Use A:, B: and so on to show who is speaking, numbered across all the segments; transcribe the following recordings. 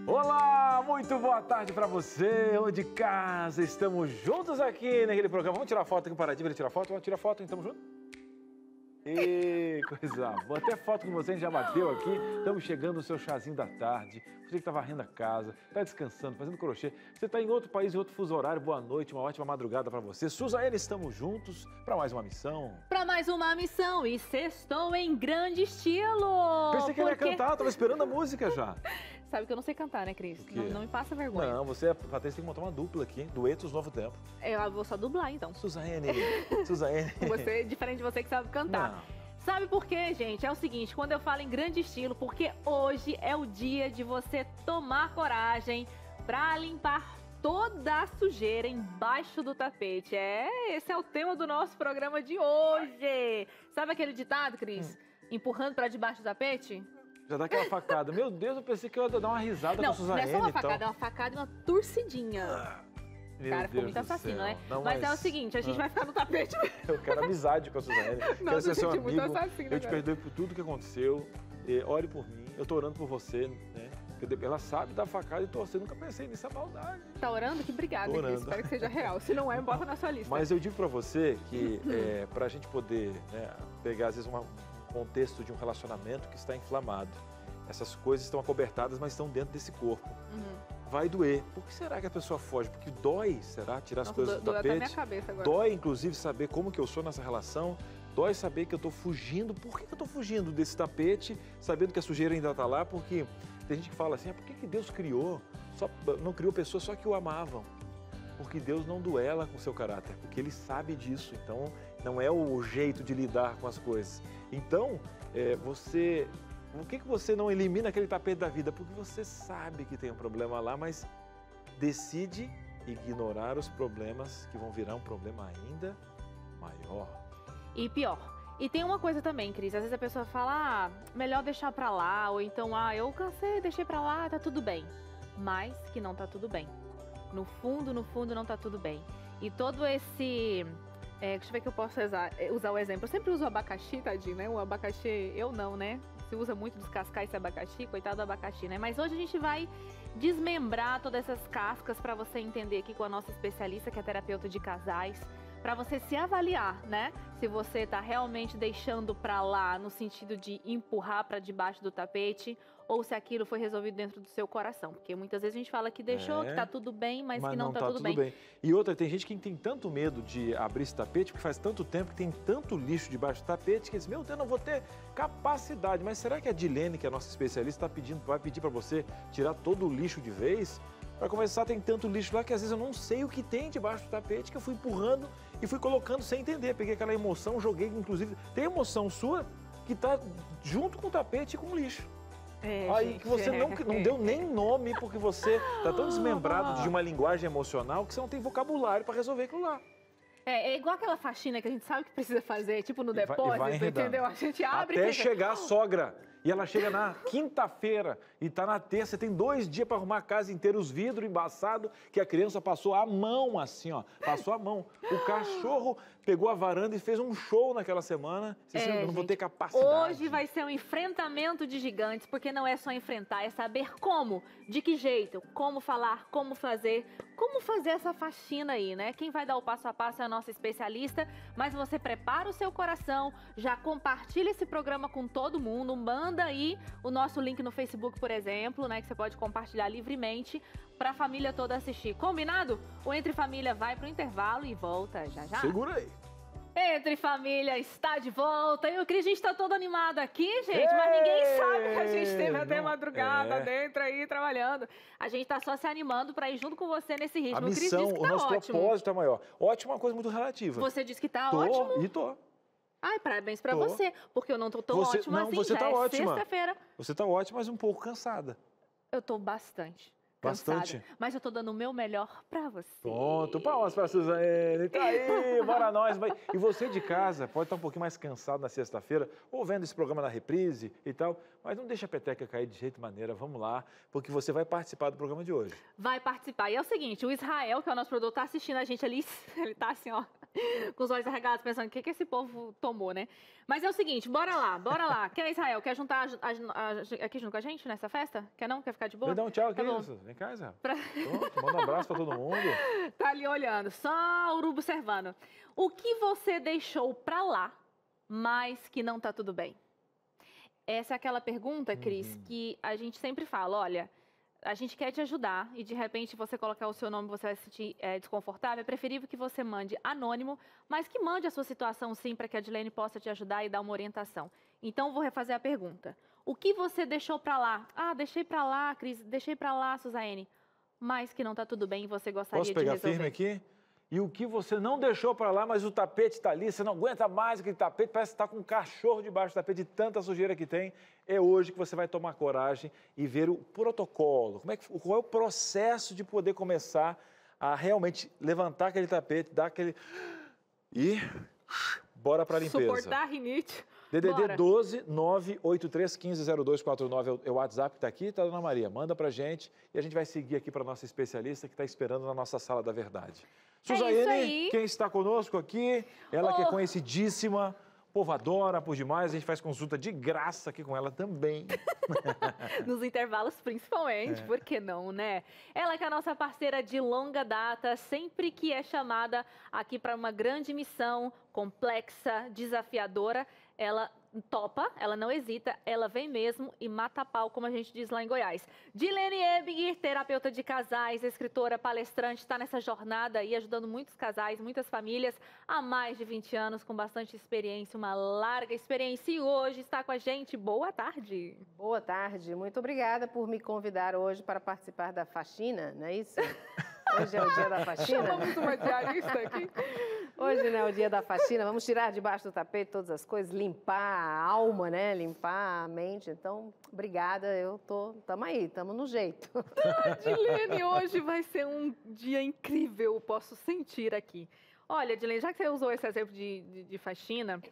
A: Olá, muito boa tarde pra você, ou de casa, estamos juntos aqui naquele programa. Vamos tirar foto aqui paradinho, ele tirar foto? Vamos tirar foto, então, estamos juntos? E coisa boa, até foto com você, a gente já bateu aqui, estamos chegando no seu chazinho da tarde, você que está varrendo a casa, está descansando, fazendo crochê, você está em outro país, em outro fuso horário, boa noite, uma ótima madrugada para você. Suzane, estamos juntos para mais uma missão.
B: Para mais uma missão e sextou em grande estilo.
A: Pensei que ele ia cantar, estava esperando a música já.
B: Sabe que eu não sei cantar, né, Cris? Não me passa vergonha.
A: Não, você, Patrícia, tem que montar uma dupla aqui, duetos Novo Tempo.
B: Eu vou só dublar, então.
A: Suzane.
B: Você, diferente de você que sabe cantar.
A: Não.
B: Sabe por quê, gente? É o seguinte, quando eu falo em grande estilo, porque hoje é o dia de você tomar coragem para limpar toda a sujeira embaixo do tapete. Esse é o tema do nosso programa de hoje. Sabe aquele ditado, Cris? Empurrando para debaixo do tapete?
A: Já dá aquela facada. Meu Deus, eu pensei que eu ia dar uma risada com a Suzane.
B: Não é só uma facada, é uma facada e uma torcidinha. Cara, ficou muito assassino, né?
A: Não,
B: mas é o seguinte, a gente vai ficar no tapete.
A: Eu quero amizade com a Suzane. Quero ser seu amigo. Eu te perdoo por tudo que aconteceu. Ore por mim. Eu tô orando por você, né? Ela sabe da facada e torcer. Nunca pensei nessa maldade.
B: Tá orando? Que obrigada, Cris. Espero que seja real. Se não é, bota na sua lista.
A: Mas eu digo pra você que pra gente poder, né, pegar, às vezes, um contexto de um relacionamento que está inflamado. Essas coisas estão acobertadas, mas estão dentro desse corpo. Vai doer. Por que será que a pessoa foge? Porque dói, será? Tirar as coisas do tapete.
B: Até minha cabeça agora.
A: Dói, inclusive, saber como que eu sou nessa relação. Dói saber que eu estou fugindo. Por que eu estou fugindo desse tapete, sabendo que a sujeira ainda está lá? Porque tem gente que fala assim, por que Deus criou? Não criou pessoas só que o amavam. Porque Deus não duela com o seu caráter, porque Ele sabe disso. Então, não é o jeito de lidar com as coisas. Então, por que você não elimina aquele tapete da vida? Porque você sabe que tem um problema lá, mas decide ignorar os problemas que vão virar um problema ainda maior.
B: E pior. E tem uma coisa também, Cris, às vezes a pessoa fala, melhor deixar pra lá, ou então, eu cansei, deixei pra lá, tá tudo bem. Mas que não tá tudo bem. No fundo, não tá tudo bem. E todo esse... deixa eu ver que eu posso usar o exemplo. Eu sempre uso o abacaxi, tadinho, né? O abacaxi, eu não, né? Se usa muito descascar esse abacaxi, coitado do abacaxi, né? Mas hoje a gente vai desmembrar todas essas cascas para você entender aqui com a nossa especialista, que é terapeuta de casais, para você se avaliar, né? Se você tá realmente deixando para lá no sentido de empurrar para debaixo do tapete ou se aquilo foi resolvido dentro do seu coração. Porque muitas vezes a gente fala que deixou, que tá tudo bem, mas que não tá tudo bem.
A: E outra, tem gente que tem tanto medo de abrir esse tapete, porque faz tanto tempo que tem tanto lixo debaixo do tapete, que diz, meu Deus, eu não vou ter capacidade. Mas será que a Dilene, que é a nossa especialista, vai pedir para você tirar todo o lixo de vez? Para começar, tem tanto lixo lá que às vezes eu não sei o que tem debaixo do tapete, que eu fui empurrando e fui colocando sem entender. Peguei aquela emoção, joguei, inclusive, tem emoção sua que está junto com o tapete e com o lixo. Aí que você não deu nem nome, porque você está tão desmembrado de uma linguagem emocional que você não tem vocabulário para resolver aquilo lá.
B: É igual aquela faxina que a gente sabe que precisa fazer, tipo no depósito, entendeu? A gente abre
A: até chegar a sogra. E ela chega na quinta-feira e tá na terça, você tem 2 dias para arrumar a casa inteira, os vidros embaçados, que a criança passou a mão assim, ó, passou a mão. O cachorro pegou a varanda e fez um show naquela semana. Eu não vou ter capacidade.
B: Hoje vai ser um enfrentamento de gigantes, porque não é só enfrentar, é saber como, de que jeito, como falar, como fazer essa faxina aí, né? Quem vai dar o passo a passo é a nossa especialista, mas você prepara o seu coração, já compartilha esse programa com todo mundo, manda aí o nosso link no Facebook, por exemplo, né, que você pode compartilhar livremente para a família toda assistir. Combinado? O Entre Família vai pro intervalo e volta já já.
A: Segura aí.
B: Entre Família está de volta. E o Cris, a gente está todo animado aqui, gente, mas ninguém sabe que a gente esteve até madrugada dentro aí trabalhando. A gente está só se animando para ir junto com você nesse ritmo.
A: A missão, o nosso propósito é maior. Ótimo é uma coisa muito relativa.
B: Você disse que tá ótimo.
A: E tô.
B: Ai, parabéns pra você, porque eu não tô tão ótima assim,
A: você tá ótima.
B: Sexta-feira.
A: Você tá ótima, mas um pouco cansada.
B: Eu tô bastante cansada, mas eu tô dando o meu melhor pra você.
A: Pronto, palmas pra Suzane, tá aí, bora nós. E você de casa pode estar um pouquinho mais cansado na sexta-feira, ou vendo esse programa na reprise e tal, mas não deixa a peteca cair de jeito maneira, vamos lá, porque você vai participar do programa de hoje.
B: Vai participar, e é o seguinte, o Israel, que é o nosso produtor, tá assistindo a gente ali, ele tá assim, ó, Com os olhos arregalados, pensando, o que esse povo tomou, né? Mas é o seguinte, bora lá. Quer, Israel, quer juntar aqui junto com a gente nessa festa? Quer não? Quer ficar de boa?
A: Vem dar um tchau aqui,
B: Tá bom.
A: isso. Vem cá, Israel. Pronto, manda um abraço pra todo mundo.
B: Tá ali olhando, só o urubu observando. O que você deixou pra lá, mas que não tá tudo bem? Essa é aquela pergunta, Cris, que a gente sempre fala, olha, a gente quer te ajudar e de repente você colocar o seu nome, você vai se sentir desconfortável. É preferível que você mande anônimo, mas que mande a sua situação sim, para que a Edilene possa te ajudar e dar uma orientação. Então, vou refazer a pergunta. O que você deixou pra lá? Ah, deixei pra lá, Cris, deixei pra lá, Suzaine, mas que não tá tudo bem e você gostaria de resolver.
A: Posso pegar firme aqui? E o que você não deixou para lá, mas o tapete está ali, você não aguenta mais aquele tapete, parece que está com um cachorro debaixo do tapete, de tanta sujeira que tem. É hoje que você vai tomar coragem e ver o protocolo, qual é o processo de poder começar a realmente levantar aquele tapete, dar aquele... e bora para a limpeza.
B: Suportar a rinite.
A: DDD 12 983 15 0249 é o WhatsApp que está aqui, tá, Dona Maria? Manda para a gente e a gente vai seguir aqui para a nossa especialista que está esperando na nossa sala da verdade. Suzaine, quem está conosco aqui, ela que é conhecidíssima, o povo adora por demais, a gente faz consulta de graça aqui com ela também.
B: Nos intervalos principalmente, por que não, né? Ela que é a nossa parceira de longa data, sempre que é chamada aqui para uma grande missão complexa, desafiadora, ela topa, ela não hesita, ela vem mesmo e mata a pau, como a gente diz lá em Goiás. Dilene Ebinger, terapeuta de casais, escritora, palestrante, está nessa jornada aí ajudando muitos casais, muitas famílias há mais de 20 anos, com bastante experiência, uma larga experiência. E hoje está com a gente. Boa tarde.
C: Boa tarde, muito obrigada por me convidar hoje para participar da faxina, não é isso? Hoje é o dia da faxina.
B: Chamamos uma diarista aqui.
C: Hoje, né, é o dia da faxina. Vamos tirar debaixo do tapete todas as coisas, limpar a alma, né? Limpar a mente. Então, obrigada. Tamo aí, tamo no jeito.
B: Dilene, hoje vai ser um dia incrível, posso sentir aqui. Olha, Dilene, já que você usou esse exemplo de faxina,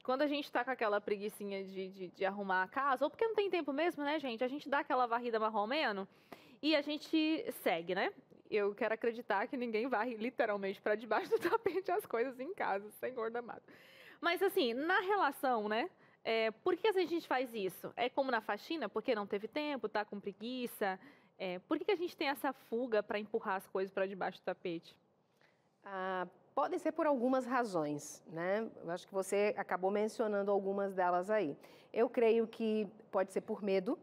B: quando a gente está com aquela preguicinha de arrumar a casa, ou porque não tem tempo mesmo, né, gente? A gente dá aquela varrida marromeno e a gente segue, né? Eu quero acreditar que ninguém varre literalmente para debaixo do tapete as coisas em casa, Senhor amado. Mas assim, na relação, né? Por que a gente faz isso? É como na faxina, porque não teve tempo, tá com preguiça? Por que a gente tem essa fuga para empurrar as coisas para debaixo do tapete?
C: Podem ser por algumas razões, né? Eu acho que você acabou mencionando algumas delas aí. Eu creio que pode ser por medo,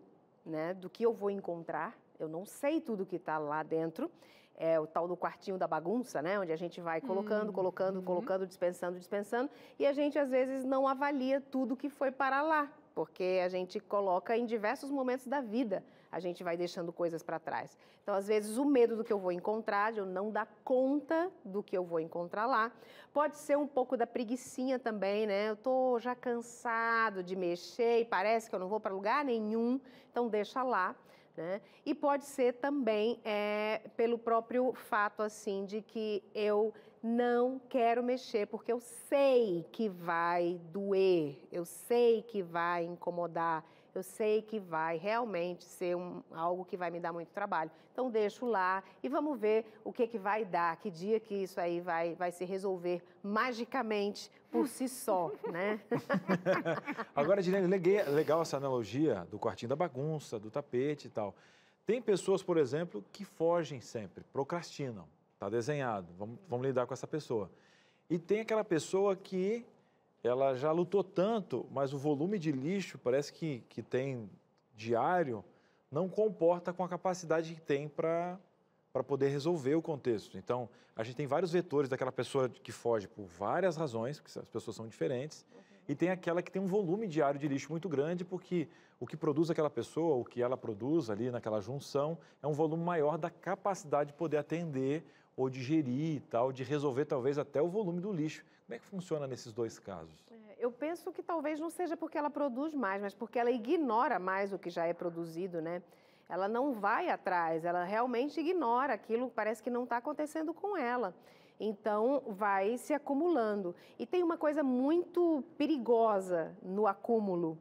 C: né? Do que eu vou encontrar. Eu não sei tudo que está lá dentro. É o tal do quartinho da bagunça, né? Onde a gente vai colocando, dispensando. E a gente, às vezes, não avalia tudo que foi para lá. Porque a gente coloca em diversos momentos da vida, a gente vai deixando coisas para trás. Então, às vezes, o medo do que eu vou encontrar, de eu não dar conta do que eu vou encontrar lá. Pode ser um pouco da preguicinha também, né? Eu estou já cansado de mexer e parece que eu não vou para lugar nenhum, então deixa lá. Né? E pode ser também pelo próprio fato assim de que eu não quero mexer porque eu sei que vai doer, eu sei que vai incomodar, eu sei que vai realmente ser algo que vai me dar muito trabalho. Então deixo lá e vamos ver o que vai dar, que dia que isso aí vai se resolver magicamente por si só, né?
A: Agora, Dilene, legal essa analogia do quartinho da bagunça, do tapete e tal. Tem pessoas, por exemplo, que fogem sempre, procrastinam. Está desenhado, vamos lidar com essa pessoa. E tem aquela pessoa que ela já lutou tanto, mas o volume de lixo parece que tem diário não comporta com a capacidade que tem para poder resolver o contexto. Então, a gente tem vários vetores daquela pessoa que foge por várias razões, porque as pessoas são diferentes, e tem aquela que tem um volume diário de lixo muito grande, porque o que produz aquela pessoa, o que ela produz ali naquela junção, é um volume maior da capacidade de poder atender ou de gerir e tal, de resolver talvez até o volume do lixo. Como é que funciona nesses dois casos?
C: Eu penso que talvez não seja porque ela produz mais, mas porque ela ignora mais o que já é produzido, né? Ela não vai atrás, ela realmente ignora aquilo, parece que não está acontecendo com ela. Então, vai se acumulando. E tem uma coisa muito perigosa no acúmulo.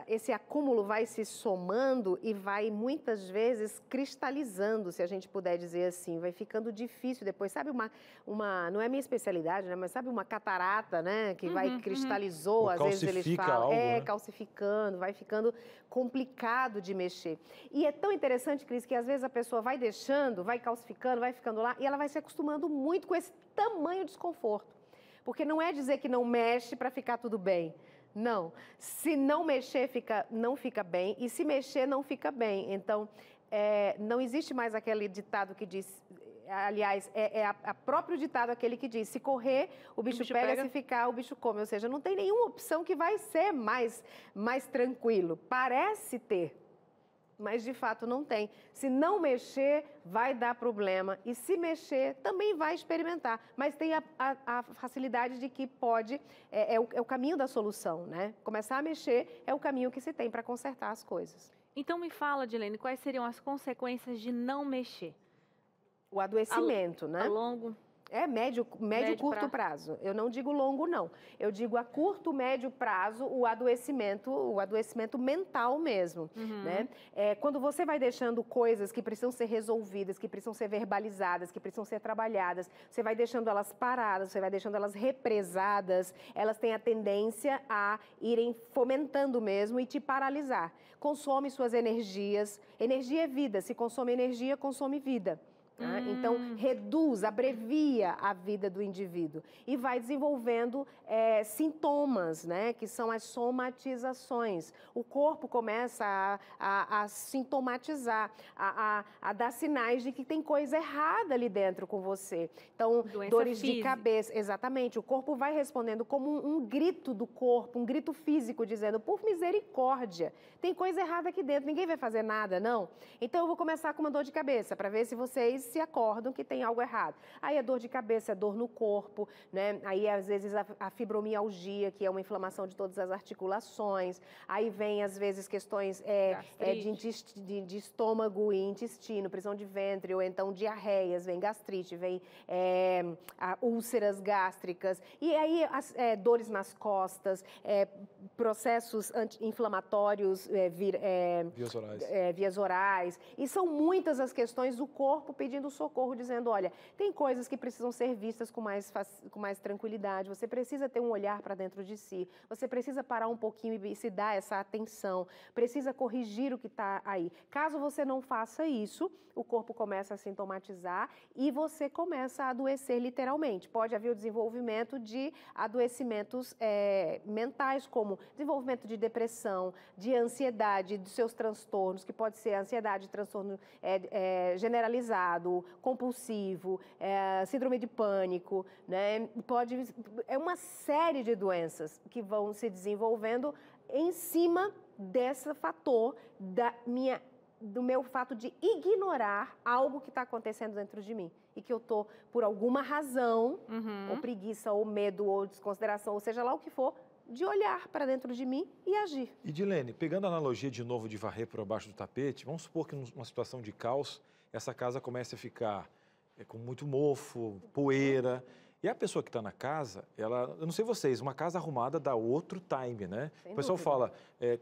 C: esse acúmulo vai se somando e vai muitas vezes cristalizando, se a gente puder dizer assim, vai ficando difícil depois, sabe não é minha especialidade, né, mas sabe uma catarata, né, que vai cristalizou, às vezes eles falam,
A: algo, né?
C: Calcificando, vai ficando complicado de mexer. E é tão interessante, Cris, que às vezes a pessoa vai deixando, vai calcificando, vai ficando lá e ela vai se acostumando muito com esse tamanho de desconforto. Porque não é dizer que não mexe para ficar tudo bem. Não, se não mexer, não fica bem, e se mexer, não fica bem. Então, não existe mais aquele ditado que diz, aliás, a próprio ditado aquele que diz, se correr, o bicho pega, se ficar, o bicho come. Ou seja, não tem nenhuma opção que vai ser mais tranquilo. Parece ter, mas de fato não tem. Se não mexer, vai dar problema. E se mexer, também vai experimentar. Mas tem a facilidade de que pode, é o caminho da solução, né? Começar a mexer é o caminho que se tem para consertar as coisas.
B: Então me fala, Dilene, quais seriam as consequências de não mexer?
C: O adoecimento, né?
B: A longo...
C: médio curto prazo. Eu não digo longo, não. Eu digo a curto, médio prazo, o adoecimento mental mesmo, né? Quando você vai deixando coisas que precisam ser resolvidas, que precisam ser verbalizadas, que precisam ser trabalhadas, você vai deixando elas paradas, você vai deixando elas represadas, elas têm a tendência a irem fomentando mesmo e te paralisar. Consome suas energias. Energia é vida. Se consome energia, consome vida. Então, reduz, abrevia a vida do indivíduo e vai desenvolvendo sintomas, né, que são as somatizações. O corpo começa a sintomatizar, a dar sinais de que tem coisa errada ali dentro com você. Então,
B: doença
C: dores
B: física.
C: De cabeça, exatamente. O corpo vai respondendo como um grito do corpo, um grito físico, dizendo, por misericórdia, tem coisa errada aqui dentro, ninguém vai fazer nada, não? Então, eu vou começar com uma dor de cabeça, para ver se vocês se acordam que tem algo errado. Aí é dor de cabeça, é dor no corpo, né? Aí às vezes a fibromialgia, que é uma inflamação de todas as articulações. Aí vem às vezes questões de estômago e intestino, prisão de ventre, ou então diarreias, vem gastrite, vem úlceras gástricas. E aí dores nas costas, processos inflamatórios, vias orais. E são muitas as questões do corpo pedindo socorro, dizendo, olha, tem coisas que precisam ser vistas com mais tranquilidade, você precisa ter um olhar para dentro de si, você precisa parar um pouquinho e se dar essa atenção, precisa corrigir o que está aí. Caso você não faça isso, o corpo começa a sintomatizar e você começa a adoecer literalmente. Pode haver o desenvolvimento de adoecimentos mentais, como desenvolvimento de depressão, de ansiedade, dos seus transtornos, que pode ser ansiedade, transtorno generalizado, compulsivo, síndrome de pânico, né? É uma série de doenças que vão se desenvolvendo em cima desse fator do meu fato de ignorar algo que está acontecendo dentro de mim e que eu estou, por alguma razão, ou preguiça, ou medo, ou desconsideração, ou seja lá o que for, de olhar para dentro de mim e agir.
A: E Dilene, pegando a analogia de novo de varrer por baixo do tapete, vamos supor que numa situação de caos, essa casa começa a ficar com muito mofo, poeira. E a pessoa que está na casa, eu não sei vocês, uma casa arrumada dá outro time, né? O pessoal fala,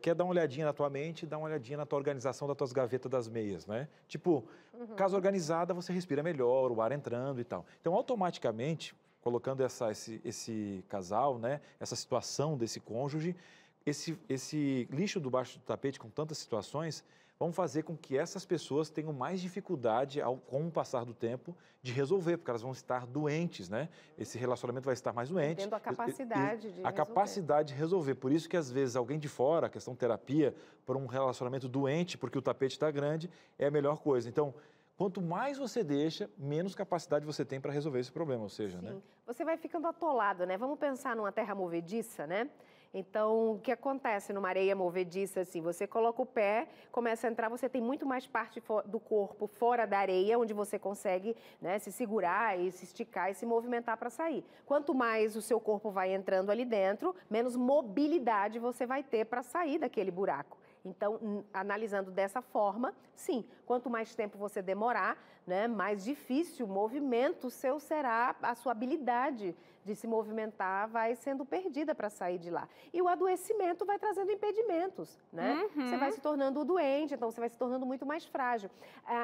A: quer dar uma olhadinha na tua mente, dá uma olhadinha na tua organização das tuas gavetas das meias, né? Tipo, casa organizada, você respira melhor, o ar entrando e tal. Então, automaticamente, colocando esse casal, né? Essa situação desse cônjuge, esse lixo debaixo do tapete com tantas situações, vão fazer com que essas pessoas tenham mais dificuldade, com o passar do tempo, de resolver, porque elas vão estar doentes, né? Esse relacionamento vai estar mais doente.
C: Tendo a capacidade de resolver.
A: A capacidade de resolver. Por isso que, às vezes, alguém de fora, a questão terapia, por um relacionamento doente, porque o tapete está grande, é a melhor coisa. Então, quanto mais você deixa, menos capacidade você tem para resolver esse problema, ou seja,
C: Sim.
A: né?
C: Você vai ficando atolado, né? Vamos pensar numa terra movediça, né? Então, o que acontece numa areia movediça, assim, você coloca o pé, começa a entrar, você tem muito mais parte do corpo fora da areia, onde você consegue, né, se segurar e se esticar e se movimentar para sair. Quanto mais o seu corpo vai entrando ali dentro, menos mobilidade você vai ter para sair daquele buraco. Então, analisando dessa forma, sim, quanto mais tempo você demorar, né, mais difícil o movimento seu será, a sua habilidade de se movimentar vai sendo perdida para sair de lá. E o adoecimento vai trazendo impedimentos, né? Você vai se tornando doente, então você vai se tornando muito mais frágil.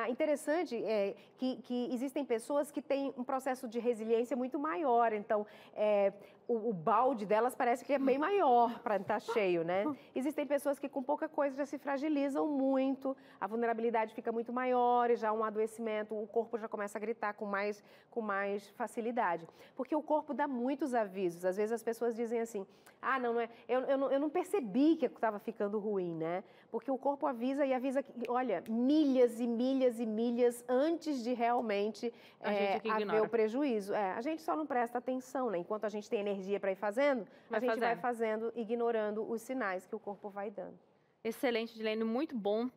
C: Interessante é que existem pessoas que têm um processo de resiliência muito maior, então o balde delas parece que é bem maior para estar cheio, né? Existem pessoas que com pouca coisa já se fragilizam muito, a vulnerabilidade fica muito maior, e já um adoecimento, o corpo já começa a gritar com mais facilidade. Porque o corpo dá muitos avisos. Às vezes as pessoas dizem assim, não é, eu não percebi que estava ficando ruim, né? Porque o corpo avisa e avisa, olha, milhas e milhas e milhas antes de realmente haver o prejuízo. A gente só não presta atenção, né? Enquanto a gente tem energia para ir fazendo, a gente vai fazendo, ignorando os sinais que o corpo vai dando.
B: Excelente, Edilene, muito bom.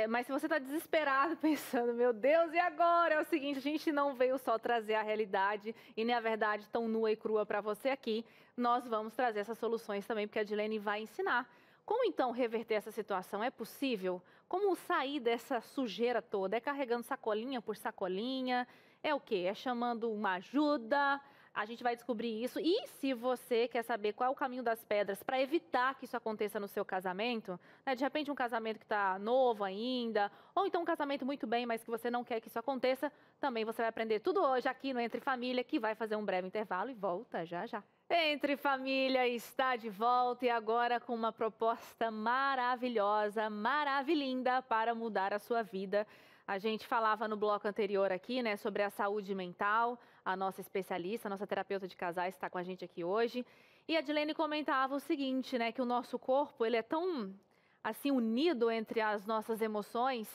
B: Mas se você está desesperado pensando, meu Deus, e agora? É o seguinte, a gente não veio só trazer a realidade e nem a verdade tão nua e crua para você aqui. Nós vamos trazer essas soluções também, porque a Edilene vai ensinar. Como então reverter essa situação? É possível? Como sair dessa sujeira toda? É carregando sacolinha por sacolinha? É o quê? É chamando uma ajuda? A gente vai descobrir isso. E se você quer saber qual é o caminho das pedras para evitar que isso aconteça no seu casamento, né? De repente um casamento que está novo ainda, ou então um casamento muito bem, mas que você não quer que isso aconteça, também você vai aprender tudo hoje aqui no Entre Família, que vai fazer um breve intervalo e volta já já. Entre Família está de volta e agora com uma proposta maravilhosa, maravilhinda para mudar a sua vida. A gente falava no bloco anterior aqui, né, sobre a saúde mental. A nossa especialista, a nossa terapeuta de casais está com a gente aqui hoje. E a Edilene comentava o seguinte, né, que o nosso corpo, ele é tão, assim, unido entre as nossas emoções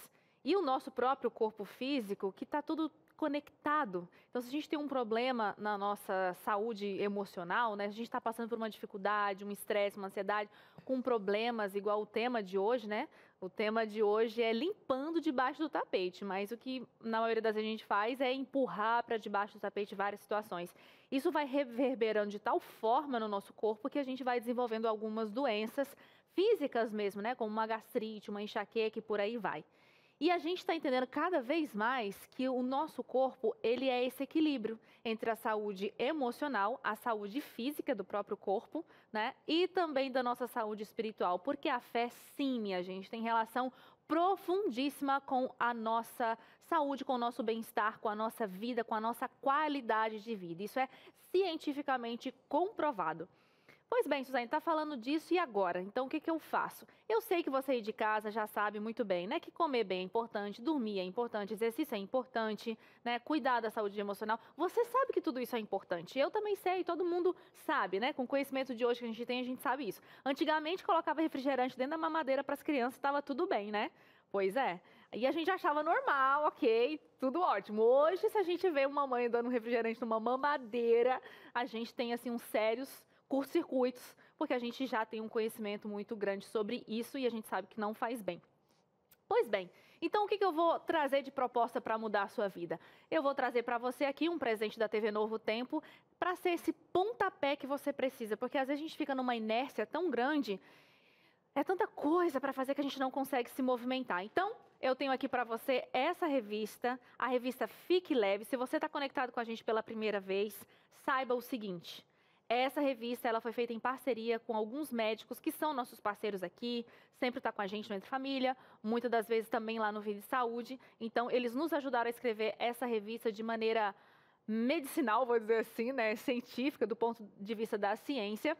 B: e o nosso próprio corpo físico, que está tudo conectado. Então, se a gente tem um problema na nossa saúde emocional, né, se a gente está passando por uma dificuldade, um estresse, uma ansiedade, com problemas, igual o tema de hoje, né? O tema de hoje é limpando debaixo do tapete, mas o que na maioria das vezes a gente faz é empurrar para debaixo do tapete várias situações. Isso vai reverberando de tal forma no nosso corpo que a gente vai desenvolvendo algumas doenças físicas mesmo, né? Como uma gastrite, uma enxaqueca e por aí vai. E a gente está entendendo cada vez mais que o nosso corpo, ele é esse equilíbrio entre a saúde emocional, a saúde física do próprio corpo, né? E também da nossa saúde espiritual, porque a fé, sim, minha gente, tem relação profundíssima com a nossa saúde, com o nosso bem-estar, com a nossa vida, com a nossa qualidade de vida. Isso é cientificamente comprovado. Pois bem, Suzane, está falando disso e agora? Então, o que eu faço? Eu sei que você aí de casa já sabe muito bem, né? Que comer bem é importante, dormir é importante, exercício é importante, né? Cuidar da saúde emocional. Você sabe que tudo isso é importante. Eu também sei, todo mundo sabe, né? Com o conhecimento de hoje que a gente tem, a gente sabe isso. Antigamente, colocava refrigerante dentro da mamadeira para as crianças, estava tudo bem, né? Pois é. E a gente achava normal, ok, tudo ótimo. Hoje, se a gente vê uma mãe dando refrigerante numa mamadeira, a gente tem, assim, uns sérios curto-circuitos, porque a gente já tem um conhecimento muito grande sobre isso e a gente sabe que não faz bem. Pois bem, então o que eu vou trazer de proposta para mudar a sua vida? Eu vou trazer para você aqui um presente da TV Novo Tempo para ser esse pontapé que você precisa, porque às vezes a gente fica numa inércia tão grande, é tanta coisa para fazer que a gente não consegue se movimentar. Então, eu tenho aqui para você essa revista, a revista Fique Leve. Se você está conectado com a gente pela primeira vez, saiba o seguinte: essa revista ela foi feita em parceria com alguns médicos que são nossos parceiros aqui, sempre está com a gente no Entre Família, muitas das vezes também lá no Vida e Saúde. Então, eles nos ajudaram a escrever essa revista de maneira medicinal, vou dizer assim, né, científica, do ponto de vista da ciência,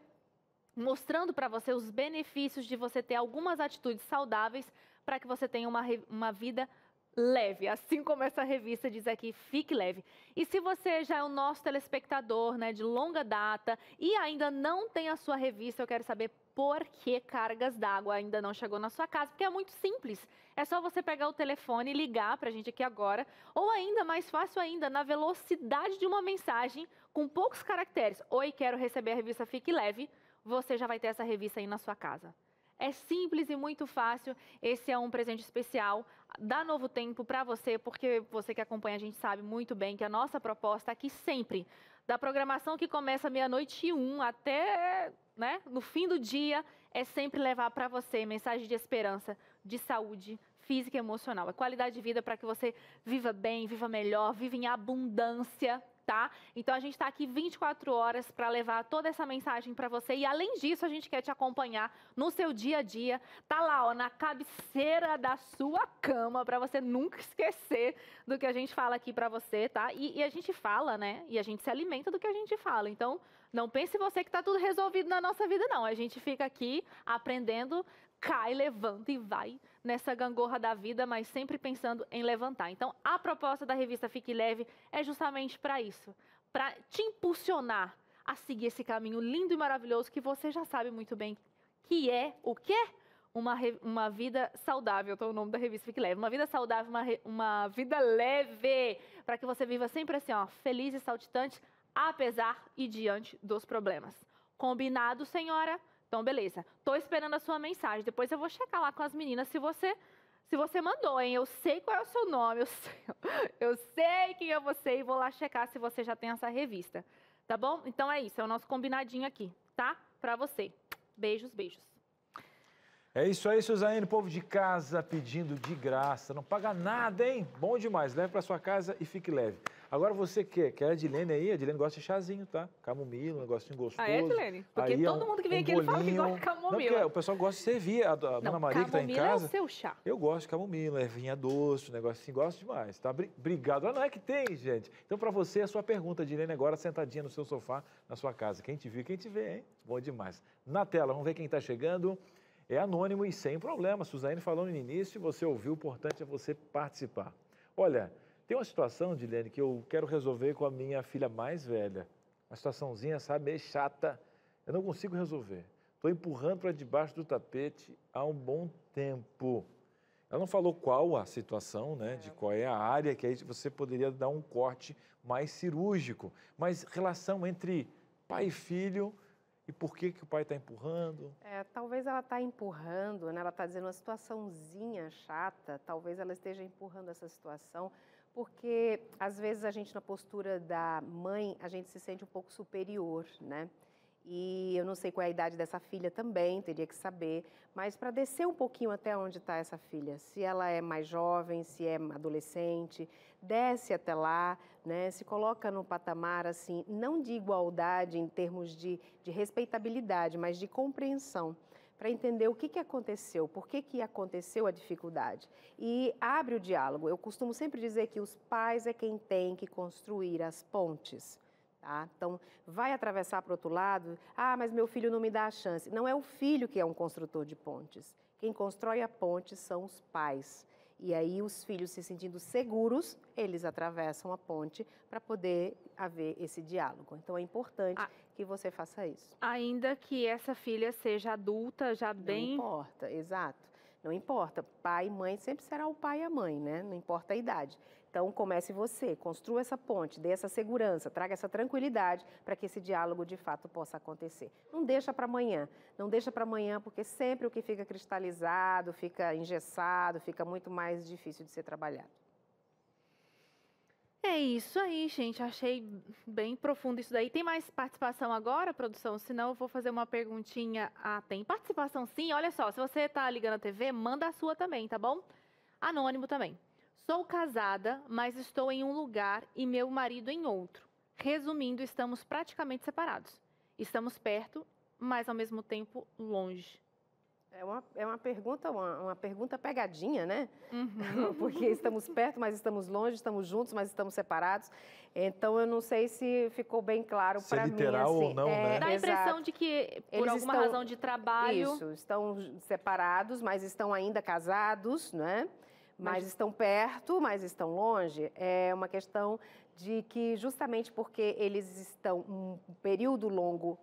B: mostrando para você os benefícios de você ter algumas atitudes saudáveis para que você tenha uma vida leve, assim como essa revista diz aqui, Fique Leve. E se você já é o nosso telespectador, né, de longa data e ainda não tem a sua revista, eu quero saber por que Cargas d'Água ainda não chegou na sua casa, porque é muito simples. É só você pegar o telefone e ligar para a gente aqui agora, ou ainda mais fácil ainda, na velocidade de uma mensagem, com poucos caracteres. Oi, quero receber a revista Fique Leve, você já vai ter essa revista aí na sua casa. É simples e muito fácil. Esse é um presente especial da Novo Tempo para você, porque você que acompanha a gente sabe muito bem que a nossa proposta aqui sempre, da programação que começa 00:01 até, né, no fim do dia, é sempre levar para você mensagem de esperança, de saúde física e emocional. É qualidade de vida para que você viva bem, viva melhor, viva em abundância, tá? Então a gente está aqui 24 horas para levar toda essa mensagem para você e além disso a gente quer te acompanhar no seu dia a dia. Tá lá, ó, na cabeceira da sua cama para você nunca esquecer do que a gente fala aqui para você, tá? E a gente fala, né? E a gente se alimenta do que a gente fala. Então não pense você que tá tudo resolvido na nossa vida, não. A gente fica aqui aprendendo, cai, levanta e vai nessa gangorra da vida, mas sempre pensando em levantar. Então, a proposta da revista Fique Leve é justamente para isso, para te impulsionar a seguir esse caminho lindo e maravilhoso que você já sabe muito bem que é o quê? Uma vida saudável, então o nome da revista Fique Leve. Uma vida saudável, uma vida leve, para que você viva sempre assim, ó, feliz e saltitante, apesar e diante dos problemas. Combinado, senhora? Então, beleza. Tô esperando a sua mensagem. Depois eu vou checar lá com as meninas se você mandou, hein? Eu sei qual é o seu nome, eu sei quem é você e vou lá checar se você já tem essa revista. Tá bom? Então é isso, é o nosso combinadinho aqui, tá? Pra você. Beijos, beijos.
A: É isso aí, Suzaine, povo de casa pedindo de graça. Não paga nada, hein? Bom demais. Leve para sua casa e fique leve. Agora você quer a Edilene aí? A Edilene gosta de chazinho, tá? Camomila, um negocinho gostoso.
B: Ah, é, Edilene? Porque
A: aí
B: todo mundo que vem aqui ele fala que gosta de camomila.
A: Não, o pessoal gosta de servir. A Dona Maria que tá em casa.
B: Camomila é o seu chá.
A: Eu gosto de camomila, ervinha doce, um negocinho, gosto demais, tá? Obrigado. Não é que tem, gente. Então, para você, a sua pergunta, Edilene, agora sentadinha no seu sofá, na sua casa. Quem te viu, quem te vê, hein? Bom demais. Na tela, vamos ver quem está chegando. É anônimo e sem problema. Suzane falou no início, você ouviu, o importante é você participar. Olha, tem uma situação, Dilene, que eu quero resolver com a minha filha mais velha. Uma situaçãozinha, sabe, meio chata. Eu não consigo resolver. Estou empurrando para debaixo do tapete há um bom tempo. Ela não falou qual a situação, né, de qual é a área, que aí você poderia dar um corte mais cirúrgico. Mas relação entre pai e filho... E por que o pai está empurrando?
C: Talvez ela está empurrando, né? Ela está dizendo uma situaçãozinha chata, talvez ela esteja empurrando essa situação, porque às vezes a gente na postura da mãe, a gente se sente um pouco superior, né? E eu não sei qual é a idade dessa filha também, teria que saber, mas para descer um pouquinho até onde está essa filha, se ela é mais jovem, se é adolescente, desce até lá, né? Se coloca no patamar, assim, não de igualdade em termos de respeitabilidade, mas de compreensão, para entender o que aconteceu, por que aconteceu a dificuldade. E abre o diálogo. Eu costumo sempre dizer que os pais é quem tem que construir as pontes. Tá? Então, vai atravessar para o outro lado, mas meu filho não me dá a chance. Não é o filho que é um construtor de pontes. Quem constrói a ponte são os pais. E aí, os filhos se sentindo seguros, eles atravessam a ponte para poder haver esse diálogo. Então, é importante que você faça isso.
B: Ainda que essa filha seja adulta, já bem...
C: Não importa, exato. Não importa. Pai e mãe sempre será o pai e a mãe, né? Não importa a idade. Então, comece você, construa essa ponte, dê essa segurança, traga essa tranquilidade para que esse diálogo de fato possa acontecer. Não deixa para amanhã, não deixa para amanhã, porque sempre o que fica cristalizado, fica engessado, fica muito mais difícil de ser trabalhado.
B: É isso aí, gente. Achei bem profundo isso daí. Tem mais participação agora, produção? Senão eu vou fazer uma perguntinha. Tem participação sim. Olha só, se você está ligando a TV, manda a sua também, tá bom? Anônimo também. Sou casada, mas estou em um lugar e meu marido em outro. Resumindo, estamos praticamente separados. Estamos perto, mas ao mesmo tempo longe.
C: É uma pergunta pegadinha, né?
B: Uhum.
C: Porque estamos perto, mas estamos longe, estamos juntos, mas estamos separados. Então, eu não sei se ficou bem claro para mim.
A: Se literal ou não, né?
B: Dá a impressão de que, por alguma razão de trabalho...
C: Isso, estão separados, mas estão ainda casados, né? Mas estão perto, mas estão longe. É uma questão de que, justamente porque eles estão um período longo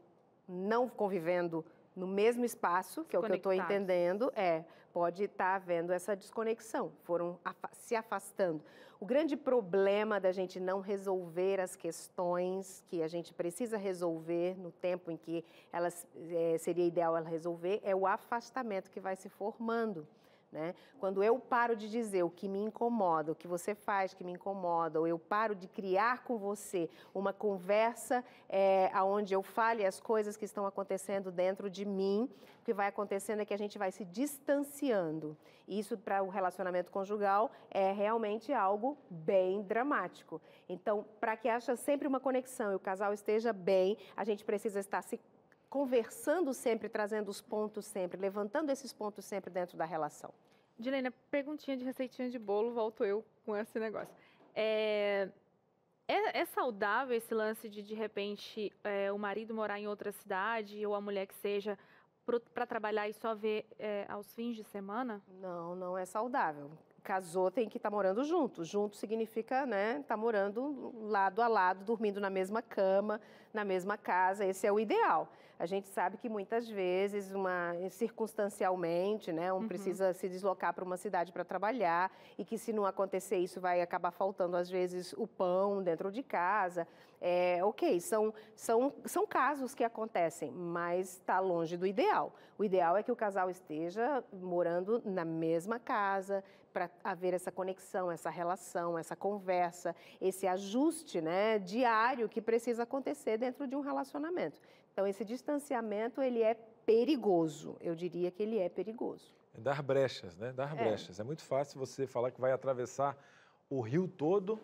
C: não convivendo no mesmo espaço, que é o que eu estou entendendo, pode estar havendo essa desconexão, foram se afastando. O grande problema da gente não resolver as questões que a gente precisa resolver no tempo em que seria ideal ela resolver, é o afastamento que vai se formando. né? Quando eu paro de dizer o que me incomoda, o que você faz que me incomoda, ou eu paro de criar com você uma conversa onde eu fale as coisas que estão acontecendo dentro de mim, o que vai acontecendo é que a gente vai se distanciando. Isso, para o relacionamento conjugal, é realmente algo bem dramático. Então, para que haja sempre uma conexão e o casal esteja bem, a gente precisa estar se conversando sempre, trazendo os pontos sempre, levantando esses pontos sempre dentro da relação.
B: Dilene, perguntinha de receitinha de bolo, volto eu com esse negócio. É saudável esse lance de repente, o marido morar em outra cidade ou a mulher que seja para trabalhar e só ver aos fins de semana?
C: Não, não é saudável. Casou, tem que estar morando junto. Junto significa, né, estar morando lado a lado, dormindo na mesma cama, na mesma casa. Esse é o ideal. A gente sabe que muitas vezes, circunstancialmente, né, precisa se deslocar para uma cidade para trabalhar e que se não acontecer isso vai acabar faltando às vezes o pão dentro de casa. Ok, são casos que acontecem, mas está longe do ideal. O ideal é que o casal esteja morando na mesma casa para haver essa conexão, essa relação, essa conversa, esse ajuste, né, diário que precisa acontecer dentro de um relacionamento. Então, esse distanciamento, ele é perigoso. Eu diria que ele é perigoso.
A: Dar brechas, né? Dar brechas. É muito fácil você falar que vai atravessar o rio todo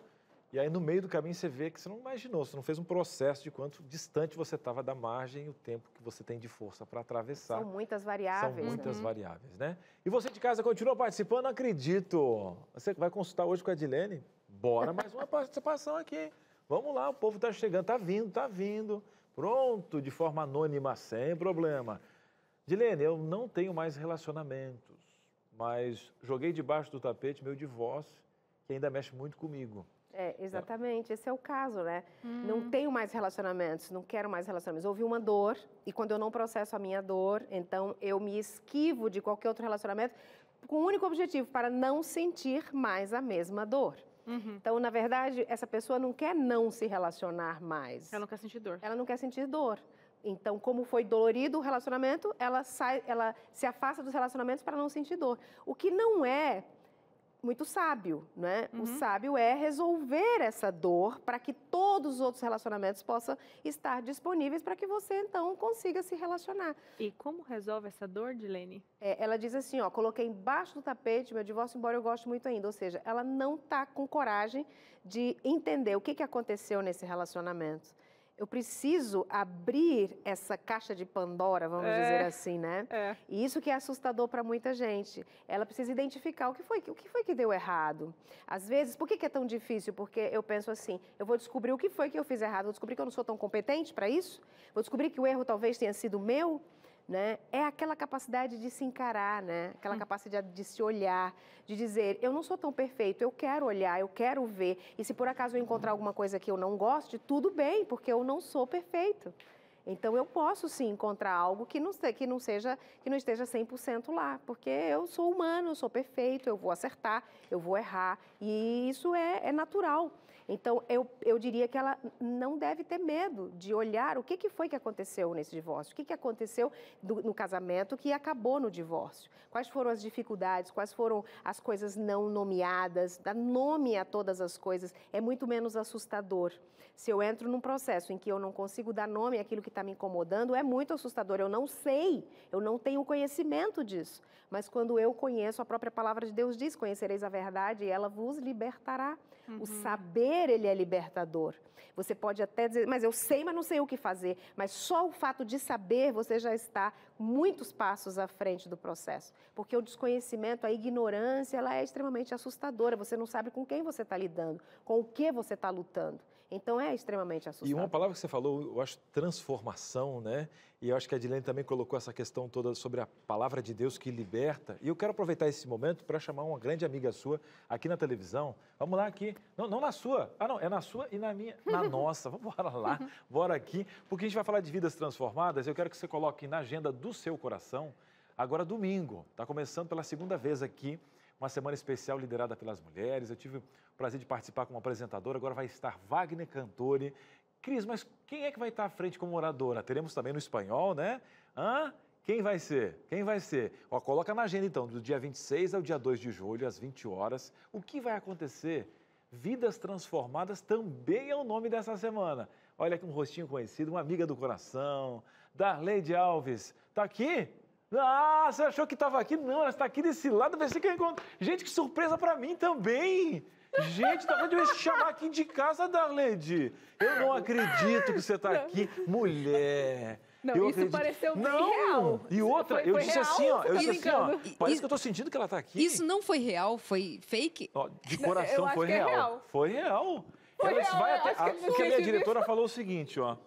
A: e aí no meio do caminho você vê que você não imaginou, você não fez um processo de quanto distante você estava da margem e o tempo que você tem de força para atravessar.
C: São muitas variáveis.
A: São muitas variáveis, né? E você de casa continua participando? Não acredito. Você vai consultar hoje com a Dilene? Bora mais uma participação aqui. Vamos lá, o povo está chegando, está vindo. Pronto, de forma anônima, sem problema. Dilene, eu não tenho mais relacionamentos, mas joguei debaixo do tapete meu divórcio, que ainda mexe muito comigo.
C: Exatamente, esse é o caso, né? Não tenho mais relacionamentos, não quero mais relacionamentos. Houve uma dor, e quando eu não processo a minha dor, então eu me esquivo de qualquer outro relacionamento com o único objetivo, para não sentir mais a mesma dor. Então, na verdade, essa pessoa não quer não se relacionar mais.
B: Ela não quer sentir dor.
C: Ela não quer sentir dor. Então, como foi dolorido o relacionamento, ela se afasta dos relacionamentos para não sentir dor. O que não é muito sábio, né? O sábio é resolver essa dor para que todos os outros relacionamentos possam estar disponíveis para que você, então, consiga se relacionar.
B: E como resolve essa dor, Dilene?
C: Ela diz assim, coloquei embaixo do tapete meu divórcio, embora eu goste muito ainda. Ou seja, ela não está com coragem de entender o que aconteceu nesse relacionamento. Eu preciso abrir essa caixa de Pandora, vamos dizer assim, né? E isso que é assustador para muita gente. Ela precisa identificar o que foi que deu errado. Às vezes, por que é tão difícil? Porque eu penso assim, eu vou descobrir o que foi que eu fiz errado, vou descobrir que eu não sou tão competente para isso, vou descobrir que o erro talvez tenha sido meu, né? É aquela capacidade de se encarar, né? Aquela capacidade de se olhar, de dizer, eu não sou tão perfeito, eu quero olhar, eu quero ver. E se por acaso eu encontrar alguma coisa que eu não goste, tudo bem, porque eu não sou perfeito. Então, eu posso sim encontrar algo que não esteja 100% lá, porque eu sou humano, eu sou perfeito, eu vou acertar, eu vou errar, e isso é natural. Então, eu diria que ela não deve ter medo de olhar o que foi que aconteceu nesse divórcio, o que aconteceu no casamento que acabou no divórcio, quais foram as dificuldades, quais foram as coisas não nomeadas, dar nome a todas as coisas é muito menos assustador. Se eu entro num processo em que eu não consigo dar nome àquilo que está me incomodando, é muito assustador. Eu não sei, eu não tenho conhecimento disso. Mas quando eu conheço, a própria palavra de Deus diz, conhecereis a verdade e ela vos libertará. O saber, ele é libertador. Você pode até dizer, mas eu sei, mas não sei o que fazer. Mas só o fato de saber, você já está muitos passos à frente do processo. Porque o desconhecimento, a ignorância, ela é extremamente assustadora. Você não sabe com quem você está lidando, com o que você está lutando. Então, é extremamente assustador.
A: E uma palavra que você falou, eu acho transformação, né? E eu acho que a Dilene também colocou essa questão toda sobre a palavra de Deus que liberta. E eu quero aproveitar esse momento para chamar uma grande amiga sua aqui na televisão. Vamos lá aqui. Não na sua. Não, é na sua e na minha. Na nossa. Vamos lá. Bora aqui. Porque a gente vai falar de vidas transformadas. Eu quero que você coloque na agenda do seu coração. Agora, domingo. Está começando pela segunda vez aqui. Uma semana especial liderada pelas mulheres. Eu tive o prazer de participar como apresentadora. Agora vai estar Wagner Cantore. Cris, mas quem é que vai estar à frente como oradora? Teremos também no espanhol, né? Quem vai ser? Quem vai ser? Ó, coloca na agenda, então, do dia 26 ao dia 2 de julho, às 20 horas. O que vai acontecer? Vidas Transformadas também é o nome dessa semana. Olha aqui um rostinho conhecido, uma amiga do coração, Darleide Alves. Tá aqui? Ah, você achou que estava aqui? Não, ela está aqui desse lado, vai ser que eu encontro. Gente, que surpresa para mim também. Gente, tá vendo? Eu ia te chamar aqui de casa, Darleide. Eu não acredito que você está aqui. Mulher.
B: Não,
A: eu
B: isso
A: acredito.
B: pareceu bem
A: Não.
B: real.
A: E outra,
B: Foi
A: eu disse
B: real,
A: assim, ó.
B: você
A: Eu
B: tá
A: disse assim, ó.
B: brincando?
A: Parece que eu tô sentindo que ela tá aqui.
D: Isso não foi real, foi fake?
A: Ó, de
B: Eu
A: coração
B: acho
A: foi
B: que é
A: real.
B: real.
A: Foi real.
B: Foi
A: Ela disse,
B: real,
A: vai
B: eu
A: até.
B: acho que ele não
A: Porque a minha
B: tinha
A: diretora
B: visto.
A: falou o seguinte, ó.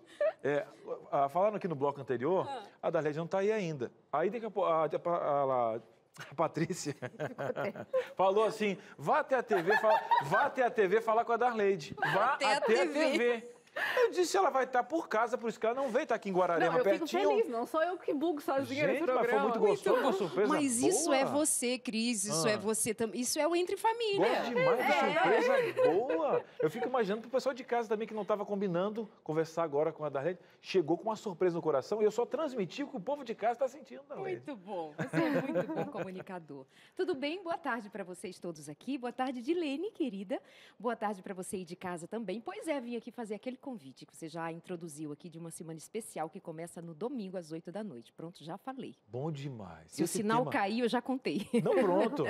A: Falaram aqui no bloco anterior, a Darleide não tá aí ainda. Aí daqui a pouco a Patrícia falou assim: vá até a TV falar com a Darleide. Vá até a TV. Eu disse, ela vai estar por casa, por isso que ela não veio estar aqui em Guararema,
B: Não, eu fico
A: pertinho.
B: feliz, não sou eu que bugo sozinha nesse
A: Gente, mas foi
B: programa.
A: muito gostoso, uma surpresa
D: Mas
A: boa.
D: isso é você, Cris, isso é você também, isso é o Entre Família.
A: Gosto demais de surpresa boa. Eu fico imaginando pro pessoal de casa também que não estava combinando conversar agora com a Darleide, chegou com uma surpresa no coração e eu só transmiti o que o povo de casa está sentindo, Darleide.
D: Muito bom, você é muito bom comunicador. Tudo bem? Boa tarde para vocês todos aqui. Boa tarde, Dilene, querida. Boa tarde para você aí de casa também. Pois é, vim aqui fazer aquele convite que você já introduziu aqui de uma semana especial que começa no domingo às 8 da noite. Pronto, já falei.
A: Bom demais.
D: Se o
A: Esse
D: sinal
A: tema-
D: cair, eu já contei.
A: Não, pronto.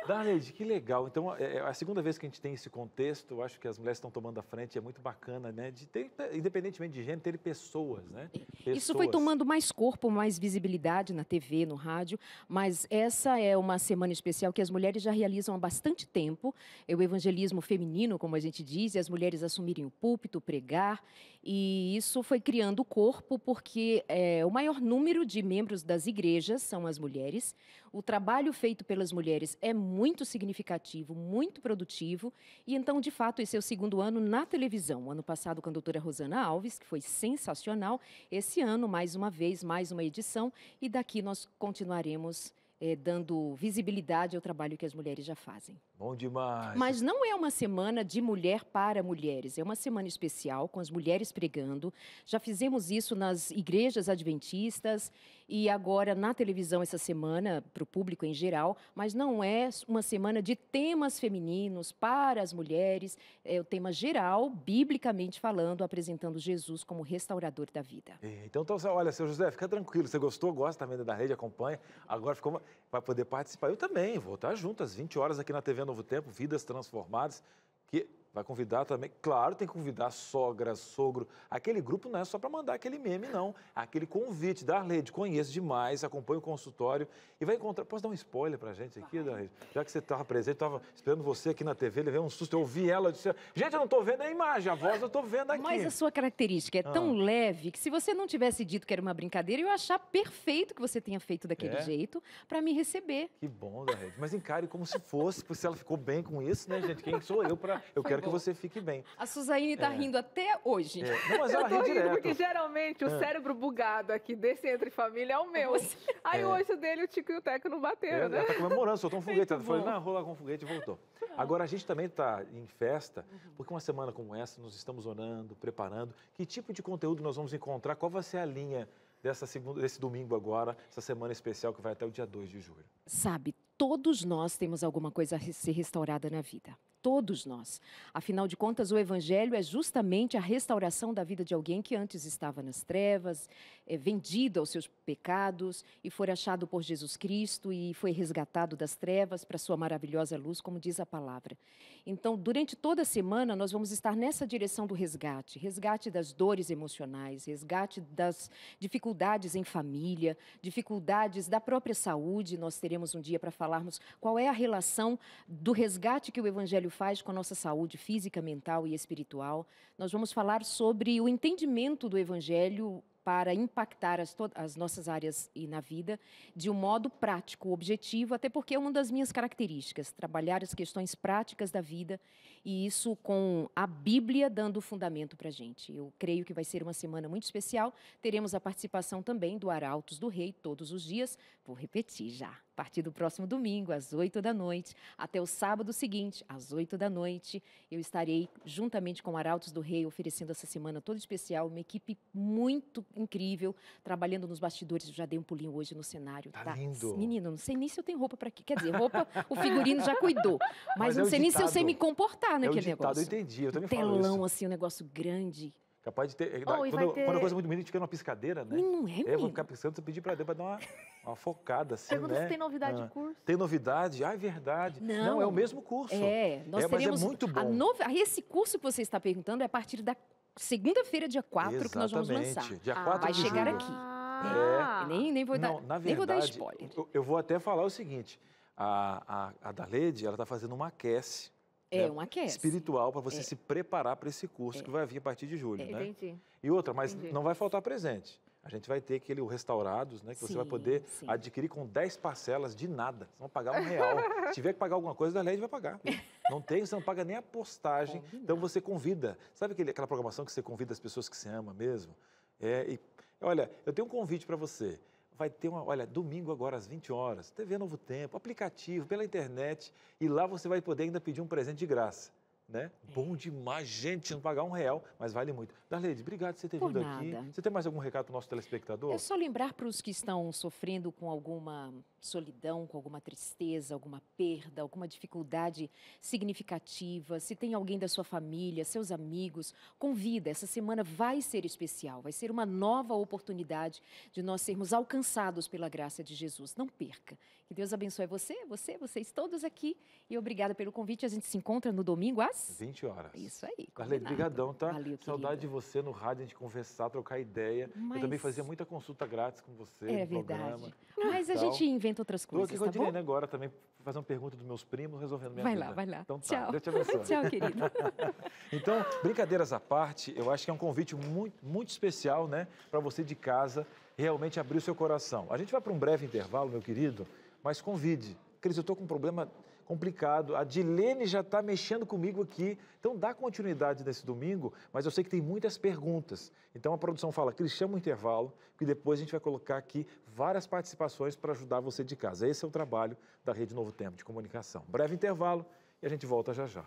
A: Darleide, que legal. Então, é a segunda vez que a gente tem esse contexto. Eu acho que as mulheres estão tomando a frente. É muito bacana, né? De ter, independentemente de gênero, ter pessoas, né?
D: Isso foi
A: Pessoas.
D: tomando mais corpo, mais visibilidade na TV, no rádio, mas essa é uma semana especial que as mulheres já realizam há bastante tempo. É o evangelismo feminino, como a gente diz, e as mulheres assumirem o púlpito, pregar, e isso foi criando o corpo porque o maior número de membros das igrejas são as mulheres. O trabalho feito pelas mulheres é muito significativo, muito produtivo, e então, de fato, esse é o segundo ano na televisão. O ano passado com a doutora Rosana Alves, que foi sensacional. Esse ano, mais uma vez, mais uma edição, e daqui nós continuaremos dando visibilidade ao trabalho que as mulheres já fazem.
A: Bom demais.
D: Mas não é uma semana de mulher para mulheres, é uma semana especial com as mulheres pregando. Já fizemos isso nas igrejas adventistas e agora na televisão essa semana, para o público em geral, mas não é uma semana de temas femininos para as mulheres, é o tema geral, biblicamente falando, apresentando Jesus como restaurador da vida.
A: Então, olha, seu José, fica tranquilo. Você gostou, gosta também da rede, acompanha. Agora vai poder participar. Eu também vou estar junto às 20 horas aqui na TV Novo Tempo, Vidas Transformadas, que vai convidar também. Claro, tem que convidar sogra, sogro. Aquele grupo não é só para mandar aquele meme, não. Aquele convite. Darleide, conheço demais, acompanha o consultório e vai encontrar... Posso dar um spoiler para a gente aqui, Darleide? Já que você estava presente, estava esperando você aqui na TV, levei um susto, eu ouvi ela, eu disse, gente, eu não estou vendo a imagem, a voz eu estou vendo aqui.
D: Mas a sua característica é tão leve que se você não tivesse dito que era uma brincadeira, eu ia achar perfeito que você tenha feito daquele jeito para me receber.
A: Que bom, Darleide. Mas encare como se fosse, porque se ela ficou bem com isso, né, gente? Quem sou eu para... Eu quero que você fique bem.
D: A Suzaine está rindo até hoje.
A: Não, mas ela
B: Eu tô
A: ri
B: rindo
A: direto.
B: porque geralmente o cérebro bugado aqui desse Entre Família é o meu. Aí hoje o dele, o Tico e o Teco não bateram, né?
A: Ela está comemorando, soltou um foguete. Ela
D: Muito
A: falou,
D: bom.
A: não, vou lá com um foguete e voltou. Agora, a gente também está em festa, porque uma semana como essa, nós estamos orando, preparando. Que tipo de conteúdo nós vamos encontrar? Qual vai ser a linha desse domingo agora, essa semana especial que vai até o dia 2 de julho?
D: Sabe, todos nós temos alguma coisa a ser restaurada na vida. Todos nós. Afinal de contas, o Evangelho é justamente a restauração da vida de alguém que antes estava nas trevas, vendido aos seus pecados e foi achado por Jesus Cristo e foi resgatado das trevas para a sua maravilhosa luz, como diz a palavra. Então, durante toda a semana, nós vamos estar nessa direção do resgate. Resgate das dores emocionais, resgate das dificuldades em família, dificuldades da própria saúde. Nós teremos um dia para falarmos qual é a relação do resgate que o Evangelho faz com a nossa saúde física, mental e espiritual. Nós vamos falar sobre o entendimento do Evangelho para impactar as nossas áreas e na vida de um modo prático, objetivo, até porque é uma das minhas características, trabalhar as questões práticas da vida e isso com a Bíblia dando fundamento para a gente. Eu creio que vai ser uma semana muito especial. Teremos a participação também do Arautos do Rei todos os dias. Vou repetir já. a partir do próximo domingo, às 8 da noite, até o sábado seguinte, às 8 da noite, eu estarei, juntamente com Arautos do Rei, oferecendo essa semana toda especial, uma equipe muito incrível, trabalhando nos bastidores. Eu já dei um pulinho hoje no cenário.
A: Tá lindo.
D: Menina, não sei nem se eu tenho roupa para quê. Quer dizer, roupa, o figurino já cuidou. Mas
A: é
D: não
A: o
D: sei nem se eu sei
A: ditado.
D: me comportar naquele
A: ditado,
D: negócio.
A: eu entendi, eu também falo
D: Telão,
A: isso.
D: assim, um negócio grande.
A: Capaz de ter.
B: Oh, e
A: quando,
B: vai ter-
A: quando a coisa é muito bonita, a gente quer uma piscadeira, né?
D: Não é,
A: Eu vou
D: menino?
A: ficar pensando, você pedir pra Deus pra dar uma focada, assim,
B: Pergunta
A: né?
B: se tem novidade
A: Ah,
B: de curso.
A: Tem novidade? Ah, é verdade.
D: Não.
A: É o mesmo curso.
D: Nós
A: mas
D: teremos
A: é muito bom.
D: Esse curso que você está perguntando é a partir da segunda-feira, dia 4, que nós vamos lançar.
A: Exatamente. Dia 4
D: vai
A: de
D: chegar
A: julho.
D: aqui.
B: Ah.
D: Nem vou dar,
A: Não, na
D: nem vou dar
A: verdade,
D: spoiler.
A: eu vou até falar o seguinte, a Darlede, ela está fazendo uma aquece, né,
D: Um aquece.
A: espiritual para você se preparar para esse curso que vai vir a partir de julho, né?
B: Entendi.
A: E outra, mas
B: Entendi.
A: não vai faltar presente. A gente vai ter o Restaurados, né? Que você vai
D: Sim,
A: poder
D: sim.
A: adquirir com 10 parcelas de nada. Você não vai pagar R$1. Se tiver que pagar alguma coisa, a Darlede vai pagar. Não tem, você não paga nem a postagem.
D: Combinado.
A: Então você convida. Sabe aquela programação que você convida as pessoas que você ama mesmo? Olha, eu tenho um convite para você. Vai ter domingo agora às 20 horas, TV Novo Tempo, aplicativo, pela internet. E lá você vai poder ainda pedir um presente de graça. Né? Bom demais, gente, não pagar R$1, mas vale muito. Darlede, obrigado por você ter
D: Por
A: vindo
D: nada.
A: aqui. Você tem mais algum recado para o nosso telespectador?
D: É só lembrar para os que estão sofrendo com alguma solidão, com alguma tristeza, alguma perda, alguma dificuldade significativa, se tem alguém da sua família, seus amigos, convida. Essa semana vai ser especial, vai ser uma nova oportunidade de nós sermos alcançados pela graça de Jesus. Não perca. Que Deus abençoe vocês todos aqui. E obrigada pelo convite. A gente se encontra no domingo às
A: 20 horas.
D: Isso aí.
A: Darlede,
D: combinado.
A: brigadão, tá?
D: Valeu,
A: Saudade de
D: querido.
A: você no rádio, a gente conversar, trocar ideia. Eu também
D: Mas-
A: fazia muita consulta grátis com você
D: É
A: no
D: verdade.
A: programa.
D: Mas a
A: Tal.
D: gente inventa outras
A: Estou aqui
D: coisas,
A: com a
D: tá bom?
A: Dilene agora também, fazendo pergunta dos meus primos, resolvendo minha
D: Vai
A: vida.
D: lá, vai lá.
A: Então tá,
D: Tchau.
A: Deus te abençoe.
D: Tchau, querido.
A: Então, brincadeiras à parte, eu acho que é um convite muito, muito especial, né? Para você de casa realmente abrir o seu coração. A gente vai para um breve intervalo, meu querido, mas convide. Cris, eu estou com um problema complicado. A Dilene já está mexendo comigo aqui. Então, dá continuidade nesse domingo, mas eu sei que tem muitas perguntas. Então, a produção fala, Cris, chama o intervalo, que depois a gente vai colocar aqui várias participações para ajudar você de casa. Esse é o trabalho da Rede Novo Tempo de Comunicação. Breve intervalo e a gente volta já já.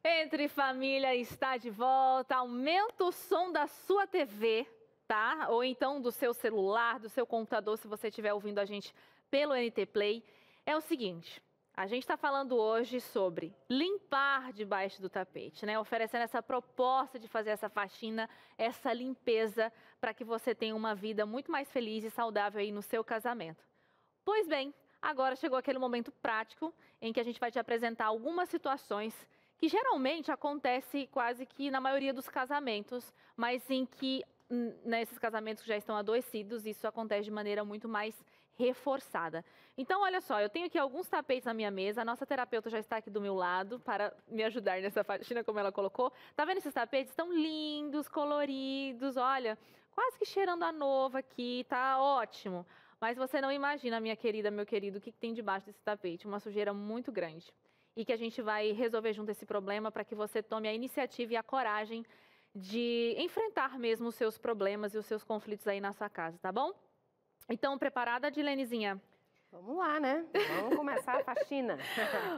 B: Entre Família está de volta. Aumenta o som da sua TV, tá? Ou então do seu celular, do seu computador, se você estiver ouvindo a gente pelo NT Play. É o seguinte, a gente está falando hoje sobre limpar debaixo do tapete, né? Oferecendo essa proposta de fazer essa faxina, essa limpeza, para que você tenha uma vida muito mais feliz e saudável aí no seu casamento. Pois bem, agora chegou aquele momento prático em que a gente vai te apresentar algumas situações que geralmente acontece quase que na maioria dos casamentos, mas em que nesses casamentos que já estão adoecidos, isso acontece de maneira muito mais reforçada. Então, olha só, eu tenho aqui alguns tapetes na minha mesa, a nossa terapeuta já está aqui do meu lado para me ajudar nessa faxina, como ela colocou. Tá vendo esses tapetes? Estão lindos, coloridos, olha, quase que cheirando a novo aqui, tá ótimo. Mas você não imagina, minha querida, meu querido, o que tem debaixo desse tapete, uma sujeira muito grande. E que a gente vai resolver junto esse problema para que você tome a iniciativa e a coragem de enfrentar mesmo os seus problemas e os seus conflitos aí na sua casa, tá bom? Então, preparada, Dilenezinha?
C: Vamos lá, né? Vamos começar a faxina.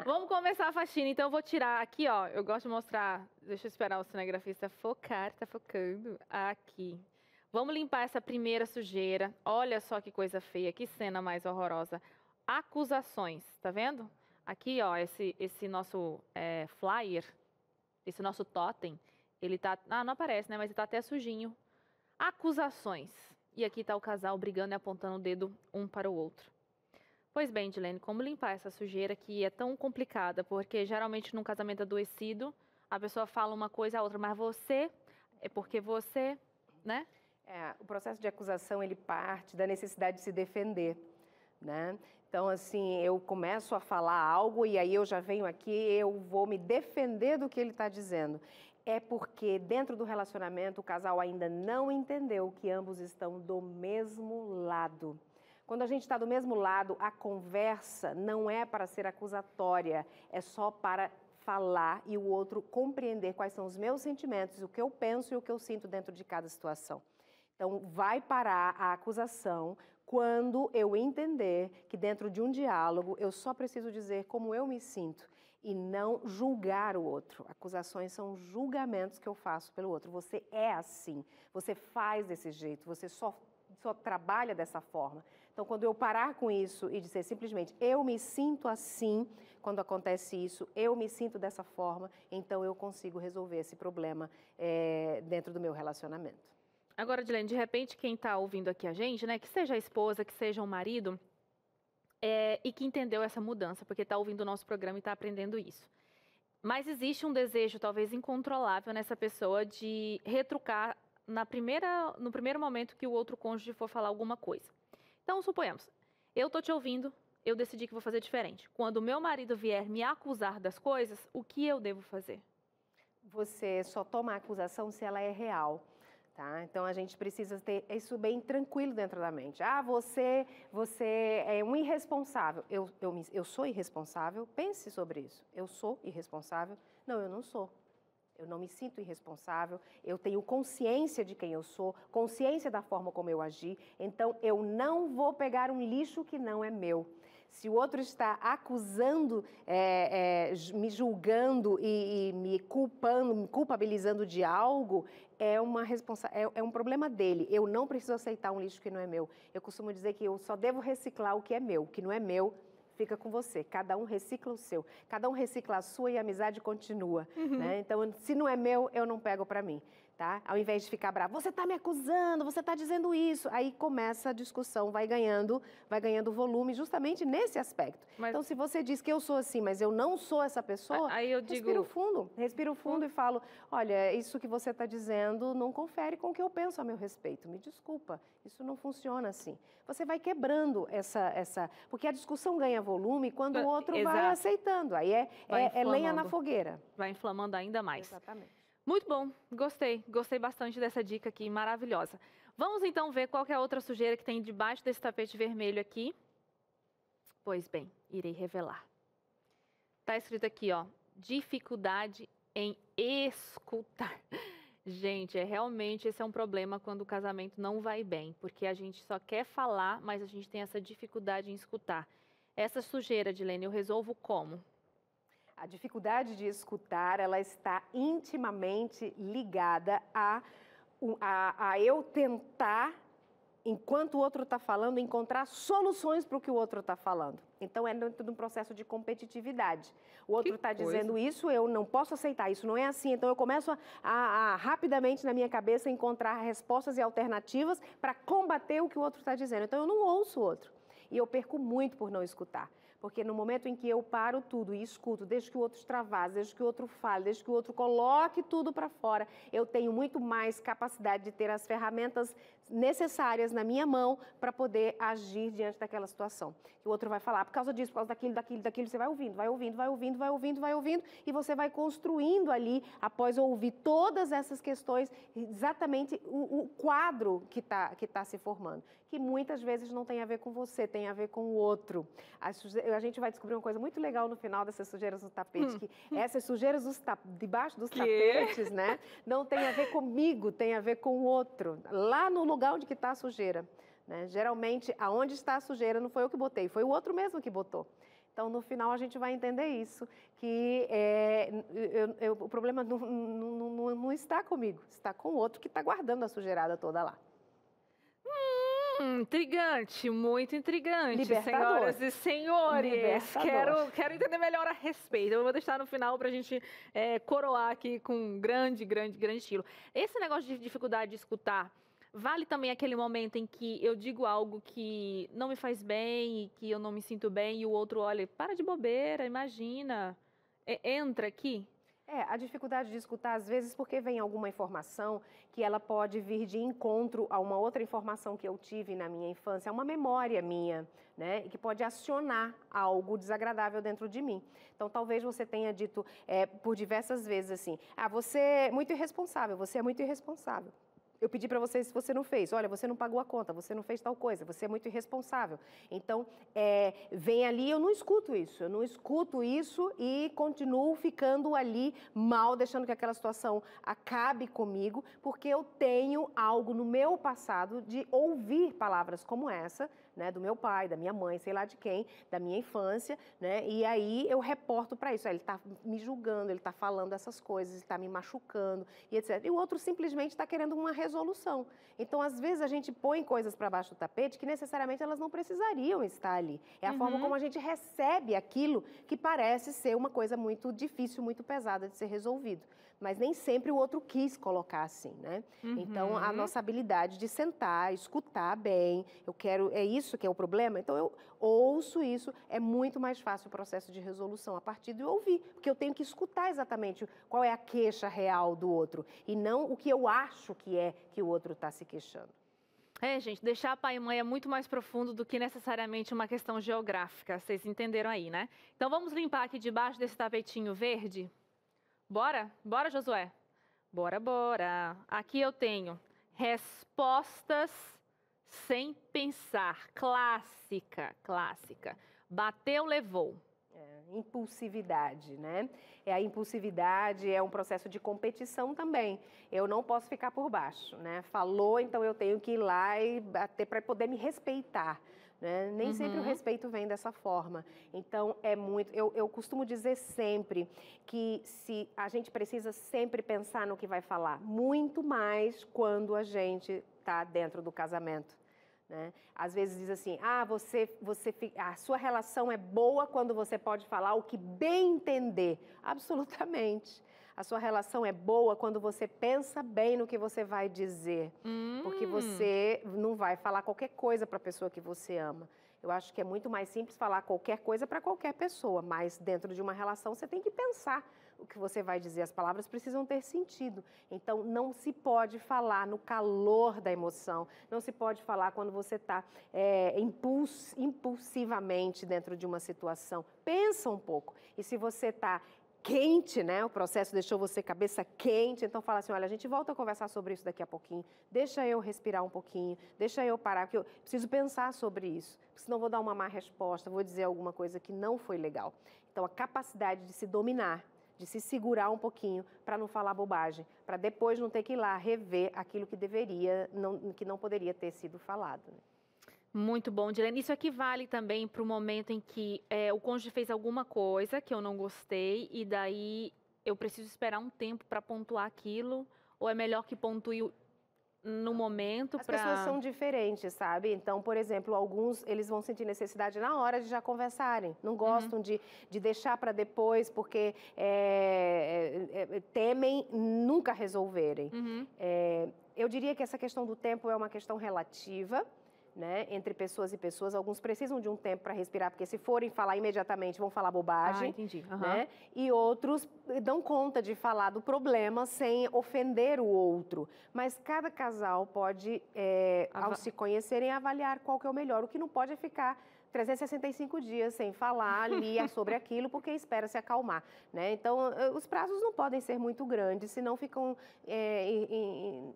B: Vamos começar a faxina. Então, eu vou tirar aqui, ó. Eu gosto de mostrar. Deixa eu esperar o cinegrafista focar. Tá focando. Aqui. Vamos limpar essa primeira sujeira. Olha só que coisa feia. Que cena mais horrorosa. Acusações. Tá vendo? Aqui, ó. Esse nosso flyer. Esse nosso totem. Ele tá... Ah, não aparece, né? Mas ele tá até sujinho. Acusações. E aqui tá o casal brigando e apontando o dedo um para o outro. Pois bem, Dilene, como limpar essa sujeira que é tão complicada? Porque geralmente num casamento adoecido, a pessoa fala uma coisa a outra, mas você, é porque você, né?
C: O processo de acusação, ele parte da necessidade de se defender, né? Então, assim, eu começo a falar algo e aí eu já venho aqui, eu vou me defender do que ele está dizendo. É porque dentro do relacionamento o casal ainda não entendeu que ambos estão do mesmo lado. Quando a gente está do mesmo lado, a conversa não é para ser acusatória, é só para falar e o outro compreender quais são os meus sentimentos, o que eu penso e o que eu sinto dentro de cada situação. Então, vai parar a acusação quando eu entender que dentro de um diálogo eu só preciso dizer como eu me sinto e não julgar o outro. Acusações são julgamentos que eu faço pelo outro. Você é assim, você faz desse jeito, você só trabalha dessa forma. Então, quando eu parar com isso e dizer simplesmente, eu me sinto assim quando acontece isso, eu me sinto dessa forma, então eu consigo resolver esse problema dentro do meu relacionamento.
B: Agora, Dilene, de repente, quem está ouvindo aqui a gente, né, que seja a esposa, que seja o marido, e que entendeu essa mudança, porque está ouvindo o nosso programa e está aprendendo isso. Mas existe um desejo, talvez incontrolável, nessa pessoa de retrucar no primeiro momento que o outro cônjuge for falar alguma coisa. Então, suponhamos, eu estou te ouvindo, eu decidi que vou fazer diferente. Quando o meu marido vier me acusar das coisas, o que eu devo fazer?
C: Você só toma a acusação se ela é real. Tá? Então, a gente precisa ter isso bem tranquilo dentro da mente. Ah, você é um irresponsável. Eu sou irresponsável? Pense sobre isso. Eu sou irresponsável? Não, eu não sou. Eu não me sinto irresponsável. Eu tenho consciência de quem eu sou, consciência da forma como eu agi. Então, eu não vou pegar um lixo que não é meu. Se o outro está acusando, me julgando e me culpabilizando de algo, é um problema dele. Eu não preciso aceitar um lixo que não é meu. Eu costumo dizer que eu só devo reciclar o que é meu. O que não é meu, fica com você. Cada um recicla o seu. Cada um recicla a sua e a amizade continua. Né? Então, se não é meu, eu não pego para mim. Tá? Ao invés de ficar bravo, você está me acusando, você está dizendo isso. Aí começa a discussão, vai ganhando volume justamente nesse aspecto. Então, se você diz que eu sou assim, mas eu não sou essa pessoa,
B: aí eu
C: respiro fundo e falo, olha, isso que você está dizendo não confere com o que eu penso a meu respeito. Me desculpa, isso não funciona assim. Você vai quebrando porque a discussão ganha volume quando o outro vai aceitando. Aí é lenha na fogueira.
B: Vai inflamando ainda mais.
C: Exatamente.
B: Muito bom, gostei bastante dessa dica aqui, maravilhosa. Vamos então ver qual que é a outra sujeira que tem debaixo desse tapete vermelho aqui. Pois bem, irei revelar. Tá escrito aqui, ó, dificuldade em escutar. Gente, realmente esse é um problema quando o casamento não vai bem, porque a gente só quer falar, mas a gente tem essa dificuldade em escutar. Essa sujeira, Dilene, eu resolvo como?
C: A dificuldade de escutar, ela está intimamente ligada a eu tentar, enquanto o outro está falando, encontrar soluções para o que o outro está falando. Então, é dentro de um processo de competitividade. O outro está dizendo isso, eu não posso aceitar, isso não é assim. Então, eu começo a rapidamente, na minha cabeça, encontrar respostas e alternativas para combater o que o outro está dizendo. Então, eu não ouço o outro. E eu perco muito por não escutar. Porque no momento em que eu paro tudo e escuto, desde que o outro extravase, desde que o outro fale, desde que o outro coloque tudo para fora, eu tenho muito mais capacidade de ter as ferramentas necessárias na minha mão para poder agir diante daquela situação. O outro vai falar, por causa disso, por causa daquilo, você vai ouvindo, e você vai construindo ali, após ouvir todas essas questões, exatamente o quadro que tá se formando, que muitas vezes não tem a ver com você, tem a ver com o outro. A gente vai descobrir uma coisa muito legal no final dessas sujeiras no tapete, que essas sujeiras debaixo dos tapetes, né, não tem a ver comigo, tem a ver com o outro, lá no lugar onde está a sujeira. Né? Geralmente, aonde está a sujeira não foi eu que botei, foi o outro mesmo que botou. Então, no final, a gente vai entender isso, que o problema não está comigo, está com o outro que está guardando a sujeirada toda lá.
B: Intrigante, muito intrigante,
C: Libertador.
B: Senhoras e senhores. Quero entender melhor a respeito. Eu vou deixar no final para a gente coroar aqui com um grande estilo. Esse negócio de dificuldade de escutar, vale também aquele momento em que eu digo algo que não me faz bem e que eu não me sinto bem e o outro olha, para de bobeira, imagina, entra aqui?
C: A dificuldade de escutar, às vezes, porque vem alguma informação que ela pode vir de encontro a uma outra informação que eu tive na minha infância, uma memória minha, né? E que pode acionar algo desagradável dentro de mim. Então, talvez você tenha dito por diversas vezes assim, você é muito irresponsável, você é muito irresponsável. eu pedi para você se você não fez. Olha, você não pagou a conta, você não fez tal coisa, você é muito irresponsável. Então, vem ali, eu não escuto isso e continuo ficando ali mal, deixando que aquela situação acabe comigo, porque eu tenho algo no meu passado de ouvir palavras como essa, né, do meu pai, da minha mãe, sei lá de quem, da minha infância, né, e aí eu reporto para isso. Ele está me julgando, ele está falando essas coisas, ele está me machucando e etc. E o outro simplesmente está querendo uma resolução. Então, às vezes, a gente põe coisas para baixo do tapete que necessariamente elas não precisariam estar ali. É a forma como a gente recebe aquilo que parece ser uma coisa muito difícil, muito pesada de ser resolvido. Mas nem sempre o outro quis colocar assim, né? Então, a nossa habilidade de sentar, escutar bem, é isso que é o problema? Então, eu ouço isso, é muito mais fácil o processo de resolução a partir de ouvir, porque eu tenho que escutar exatamente qual é a queixa real do outro, e não o que eu acho que é que o outro está se queixando.
B: Gente, deixar pai e mãe é muito mais profundo do que necessariamente uma questão geográfica, vocês entenderam aí, né? Então, vamos limpar aqui debaixo desse tapetinho verde? Bora? Bora, Josué? Bora, bora. Aqui eu tenho respostas sem pensar. Clássica, clássica. Bateu, levou.
C: Impulsividade, né? A impulsividade é um processo de competição também. Eu não posso ficar por baixo, né? Falou, então eu tenho que ir lá e bater para poder me respeitar. Né? Nem sempre o respeito vem dessa forma. Então, eu costumo dizer sempre que a gente precisa sempre pensar no que vai falar, muito mais quando a gente está dentro do casamento. Né? Às vezes diz assim, a sua relação é boa quando você pode falar o que bem entender. Absolutamente. A sua relação é boa quando você pensa bem no que você vai dizer. Porque você não vai falar qualquer coisa para a pessoa que você ama. Eu acho que é muito mais simples falar qualquer coisa para qualquer pessoa, mas dentro de uma relação você tem que pensar o que você vai dizer. As palavras precisam ter sentido. Então, não se pode falar no calor da emoção, não se pode falar quando você está impulsivamente dentro de uma situação. Pensa um pouco. E se você está quente, né? O processo deixou você cabeça quente, então fala assim, olha, a gente volta a conversar sobre isso daqui a pouquinho, deixa eu respirar um pouquinho, deixa eu parar, porque eu preciso pensar sobre isso, senão vou dar uma má resposta, vou dizer alguma coisa que não foi legal. Então, a capacidade de se dominar, de se segurar um pouquinho para não falar bobagem, para depois não ter que ir lá rever aquilo que que não poderia ter sido falado. Né?
B: Muito bom, Dilene. Isso aqui vale também para o momento em que o cônjuge fez alguma coisa que eu não gostei e daí eu preciso esperar um tempo para pontuar aquilo, ou é melhor que pontue no momento?
C: As pessoas são diferentes, sabe? Então, por exemplo, alguns eles vão sentir necessidade na hora de já conversarem. Não gostam de deixar para depois porque temem nunca resolverem. Eu diria que essa questão do tempo é uma questão relativa. Né, entre pessoas e pessoas, alguns precisam de um tempo para respirar, porque se forem falar imediatamente vão falar bobagem.
B: Entendi.
C: Né? E outros dão conta de falar do problema sem ofender o outro. Mas cada casal pode, ao se conhecerem, avaliar qual que é o melhor. O que não pode é ficar 365 dias sem falar ali sobre aquilo, porque espera se acalmar. Né? Então, os prazos não podem ser muito grandes, senão ficam...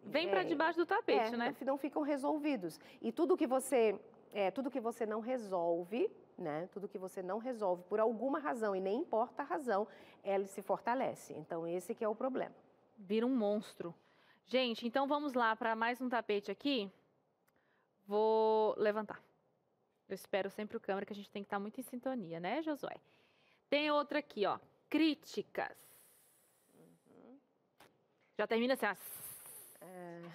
B: Vem para debaixo do tapete, né?
C: Não ficam resolvidos. E tudo que você não resolve, né? Tudo que você não resolve por alguma razão, e nem importa a razão, ela se fortalece. Então, esse que é o problema.
B: Vira um monstro. Gente, então vamos lá para mais um tapete aqui. Vou levantar. Eu espero sempre o câmera, que a gente tem que estar muito em sintonia, né, Josué? Tem outra aqui, ó. Críticas. Já termina assim, tipo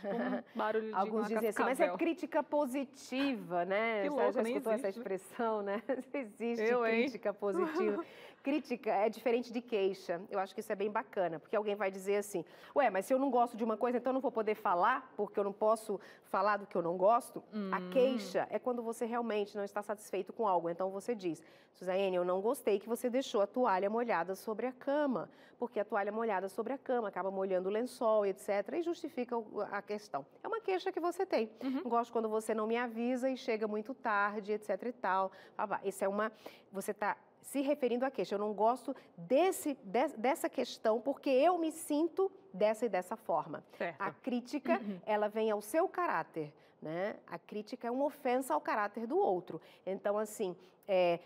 B: um barulho de
C: alguns dizem assim, mas é crítica positiva, né?
B: Que
C: Você
B: louco,
C: já
B: nem
C: escutou essa
B: existe.
C: expressão, né? Existe
B: Eu, hein?
C: crítica positiva. Crítica é diferente de queixa. Eu acho que isso é bem bacana, porque alguém vai dizer assim, ué, mas se eu não gosto de uma coisa, então eu não vou poder falar, porque eu não posso falar do que eu não gosto? A queixa é quando você realmente não está satisfeito com algo. Então você diz, Suzane, eu não gostei que você deixou a toalha molhada sobre a cama, porque a toalha molhada sobre a cama acaba molhando o lençol, etc., e justifica a questão. É uma queixa que você tem. Não gosto quando você não me avisa e chega muito tarde, etc. e tal. Isso é você está se referindo à queixa. Eu não gosto dessa questão porque eu me sinto dessa e dessa forma.
B: Certo.
C: A crítica, ela vem ao seu caráter, né? A crítica é uma ofensa ao caráter do outro. Então, assim,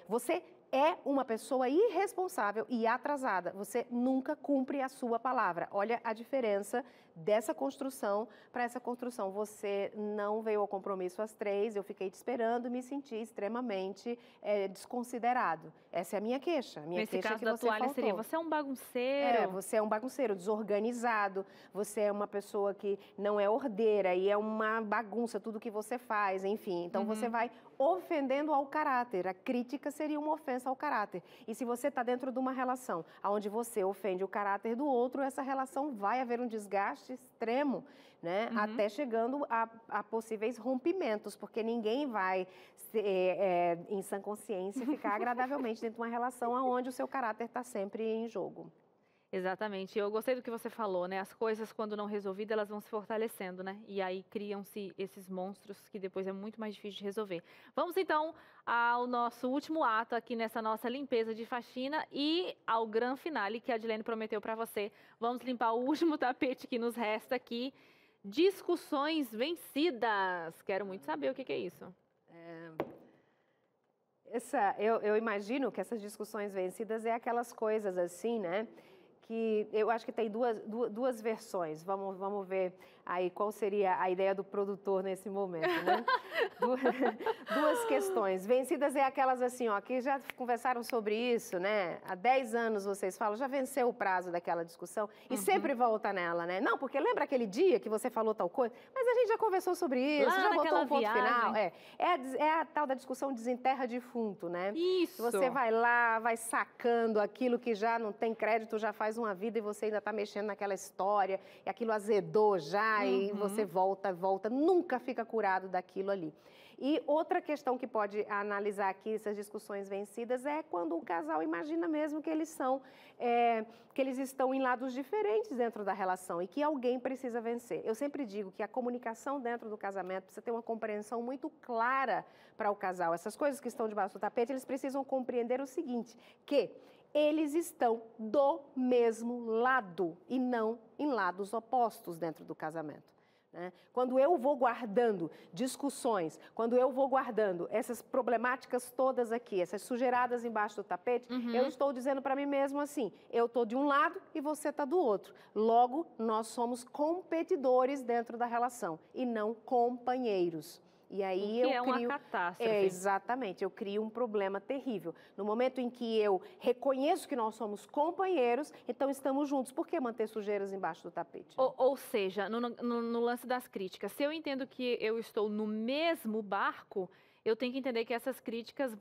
C: você é uma pessoa irresponsável e atrasada. Você nunca cumpre a sua palavra. Olha a diferença dessa construção para essa construção. Você não veio ao compromisso às 3, eu fiquei te esperando e me senti extremamente desconsiderado. Essa é a minha queixa.
B: Nesse caso
C: que
B: da
C: você
B: toalha
C: faltou.
B: seria, você é um bagunceiro.
C: Você é um bagunceiro, desorganizado, você é uma pessoa que não é ordeira e é uma bagunça tudo que você faz, enfim. Então, você vai ofendendo ao caráter. A crítica seria uma ofensa ao caráter. E se você está dentro de uma relação onde você ofende o caráter do outro, essa relação vai haver um desgaste extremo, né? Até chegando a possíveis rompimentos, porque ninguém vai, em sã consciência, ficar agradavelmente dentro de uma relação onde o seu caráter está sempre em jogo.
B: Exatamente. Eu gostei do que você falou, né? As coisas, quando não resolvidas, elas vão se fortalecendo, né? E aí criam-se esses monstros que depois é muito mais difícil de resolver. Vamos, então, ao nosso último ato aqui nessa nossa limpeza de faxina e ao grande finale que a Adilene prometeu para você. Vamos limpar o último tapete que nos resta aqui. Discussões vencidas. Quero muito saber o que é isso.
C: Eu imagino que essas discussões vencidas é aquelas coisas assim, né? Que eu acho que tem duas versões. Vamos ver aí qual seria a ideia do produtor nesse momento, né? Duas questões. Vencidas é aquelas assim, ó, que já conversaram sobre isso, né? Há 10 anos vocês falam, já venceu o prazo daquela discussão e sempre volta nela, né? Não, porque lembra aquele dia que você falou tal coisa? Mas a gente já conversou sobre isso,
B: lá
C: já botou um ponto
B: viagem.
C: final. É a tal da discussão desenterra defunto, né?
B: Isso.
C: Você vai lá, vai sacando aquilo que já não tem crédito, já faz uma vida e você ainda está mexendo naquela história e aquilo azedou já e você volta, nunca fica curado daquilo ali. E outra questão que pode analisar aqui essas discussões vencidas é quando o casal imagina mesmo que eles estão em lados diferentes dentro da relação e que alguém precisa vencer. Eu sempre digo que a comunicação dentro do casamento precisa ter uma compreensão muito clara para o casal. Essas coisas que estão debaixo do tapete, eles precisam compreender o seguinte, que eles estão do mesmo lado e não em lados opostos dentro do casamento. Né? Quando eu vou guardando discussões, quando eu vou guardando essas problemáticas todas aqui, essas sujeiradas embaixo do tapete, eu estou dizendo para mim mesmo assim, eu estou de um lado e você está do outro. Logo, nós somos competidores dentro da relação e não companheiros. E aí
B: eu crio uma catástrofe.
C: Exatamente, eu crio um problema terrível. No momento em que eu reconheço que nós somos companheiros, então estamos juntos. Por que manter sujeiras embaixo do tapete?
B: Ou seja, no lance das críticas, se eu entendo que eu estou no mesmo barco, eu tenho que entender que essas críticas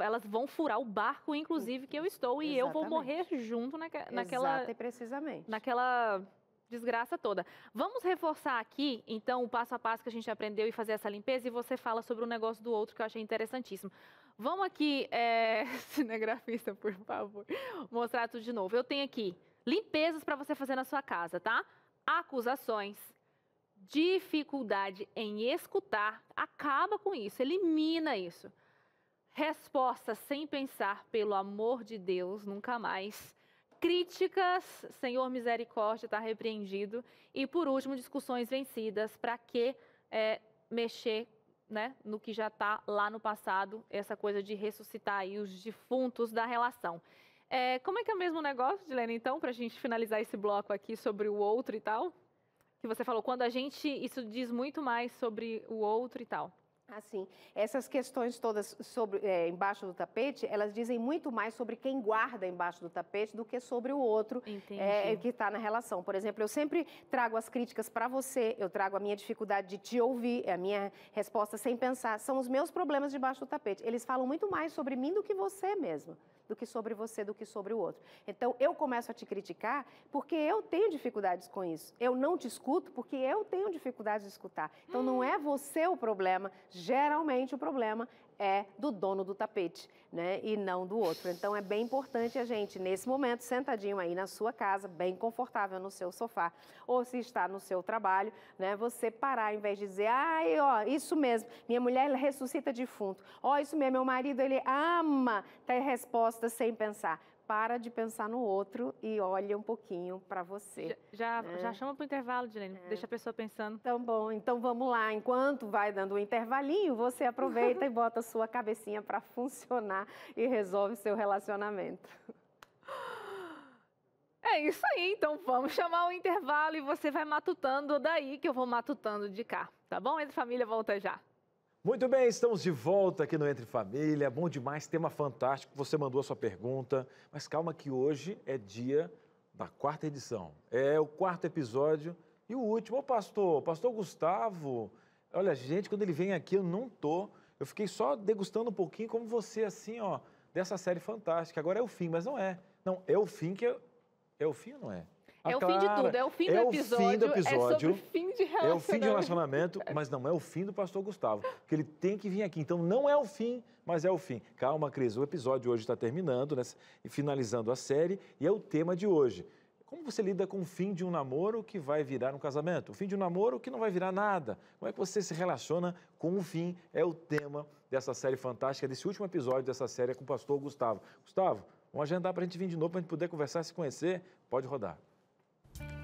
B: elas vão furar o barco, inclusive, que eu estou, e eu vou morrer junto naquela...
C: Exato, precisamente.
B: Naquela desgraça toda. Vamos reforçar aqui, então, o passo a passo que a gente aprendeu e fazer essa limpeza, e você fala sobre o negócio do outro, que eu achei interessantíssimo. Vamos aqui, cinegrafista, por favor, mostrar tudo de novo. Eu tenho aqui limpezas para você fazer na sua casa, tá? Acusações, dificuldade em escutar, acaba com isso, elimina isso. Resposta sem pensar, pelo amor de Deus, nunca mais. Críticas, Senhor misericórdia, está repreendido. E, por último, discussões vencidas. Para que mexer, né, no que já está lá no passado, essa coisa de ressuscitar aí os defuntos da relação. Como é que é o mesmo negócio, Adilene, então, para a gente finalizar esse bloco aqui sobre o outro e tal? Que você falou, quando a gente... Isso diz muito mais sobre o outro e tal.
C: Assim, essas questões todas embaixo do tapete, elas dizem muito mais sobre quem guarda embaixo do tapete do que sobre o outro que está na relação. Por exemplo, eu sempre trago as críticas para você, eu trago a minha dificuldade de te ouvir, a minha resposta sem pensar. São os meus problemas debaixo do tapete. Eles falam muito mais sobre mim do que você mesmo, do que sobre você, do que sobre o outro. Então, eu começo a te criticar porque eu tenho dificuldades com isso. Eu não te escuto porque eu tenho dificuldade de escutar. Então, não é você o problema. Geralmente, o problema é do dono do tapete, né? E não do outro. Então, é bem importante a gente, nesse momento, sentadinho aí na sua casa, bem confortável no seu sofá, ou se está no seu trabalho, né? Você parar, em vez de dizer, ai, ó, isso mesmo, minha mulher ressuscita defunto, ó, isso mesmo, meu marido, ele ama ter resposta sem pensar. Para de pensar no outro e olha um pouquinho para você.
B: Já chama para o intervalo, Dilene. Deixa a pessoa pensando.
C: Então, bom, então vamos lá. Enquanto vai dando um intervalinho, você aproveita e bota a sua cabecinha para funcionar e resolve o seu relacionamento.
B: É isso aí, então vamos chamar o intervalo e você vai matutando daí que eu vou matutando de cá, tá bom? Entre Família volta já.
A: Muito bem, estamos de volta aqui no Entre Família. Bom demais, tema fantástico. Você mandou a sua pergunta, mas calma que hoje é dia da 4ª edição. É o 4º episódio e o último. Ô pastor Gustavo, olha, gente, quando ele vem aqui eu não tô. Eu fiquei só degustando um pouquinho como você, assim, ó, dessa série fantástica. Agora é o fim, mas não é. Não, é o fim que é o fim ou não é?
B: É o fim de tudo, é o fim do episódio, é sobre o fim de relacionamento.
A: É o fim de relacionamento, mas não é o fim do pastor Gustavo, porque ele tem que vir aqui. Então não é o fim, mas é o fim. Calma, Cris, o episódio hoje está terminando, né, e finalizando a série, e é o tema de hoje. Como você lida com o fim de um namoro que vai virar um casamento? O fim de um namoro que não vai virar nada? Como é que você se relaciona com o fim? É o tema dessa série fantástica, desse último episódio dessa série com o pastor Gustavo. Gustavo, vamos agendar para a gente vir de novo, para a gente poder conversar, se conhecer. Pode rodar.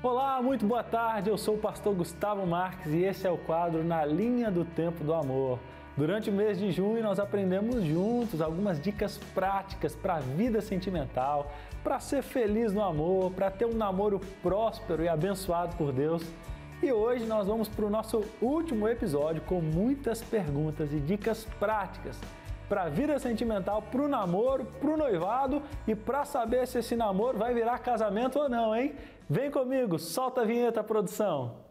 E: Olá, muito boa tarde, eu sou o pastor Gustavo Marques e esse é o quadro Na Linha do Tempo do Amor. Durante o mês de junho nós aprendemos juntos algumas dicas práticas para a vida sentimental, para ser feliz no amor, para ter um namoro próspero e abençoado por Deus. E hoje nós vamos para o nosso último episódio com muitas perguntas e dicas práticas para a vida sentimental, para o namoro, para o noivado e para saber se esse namoro vai virar casamento ou não, hein? Vem comigo, solta a vinheta, produção!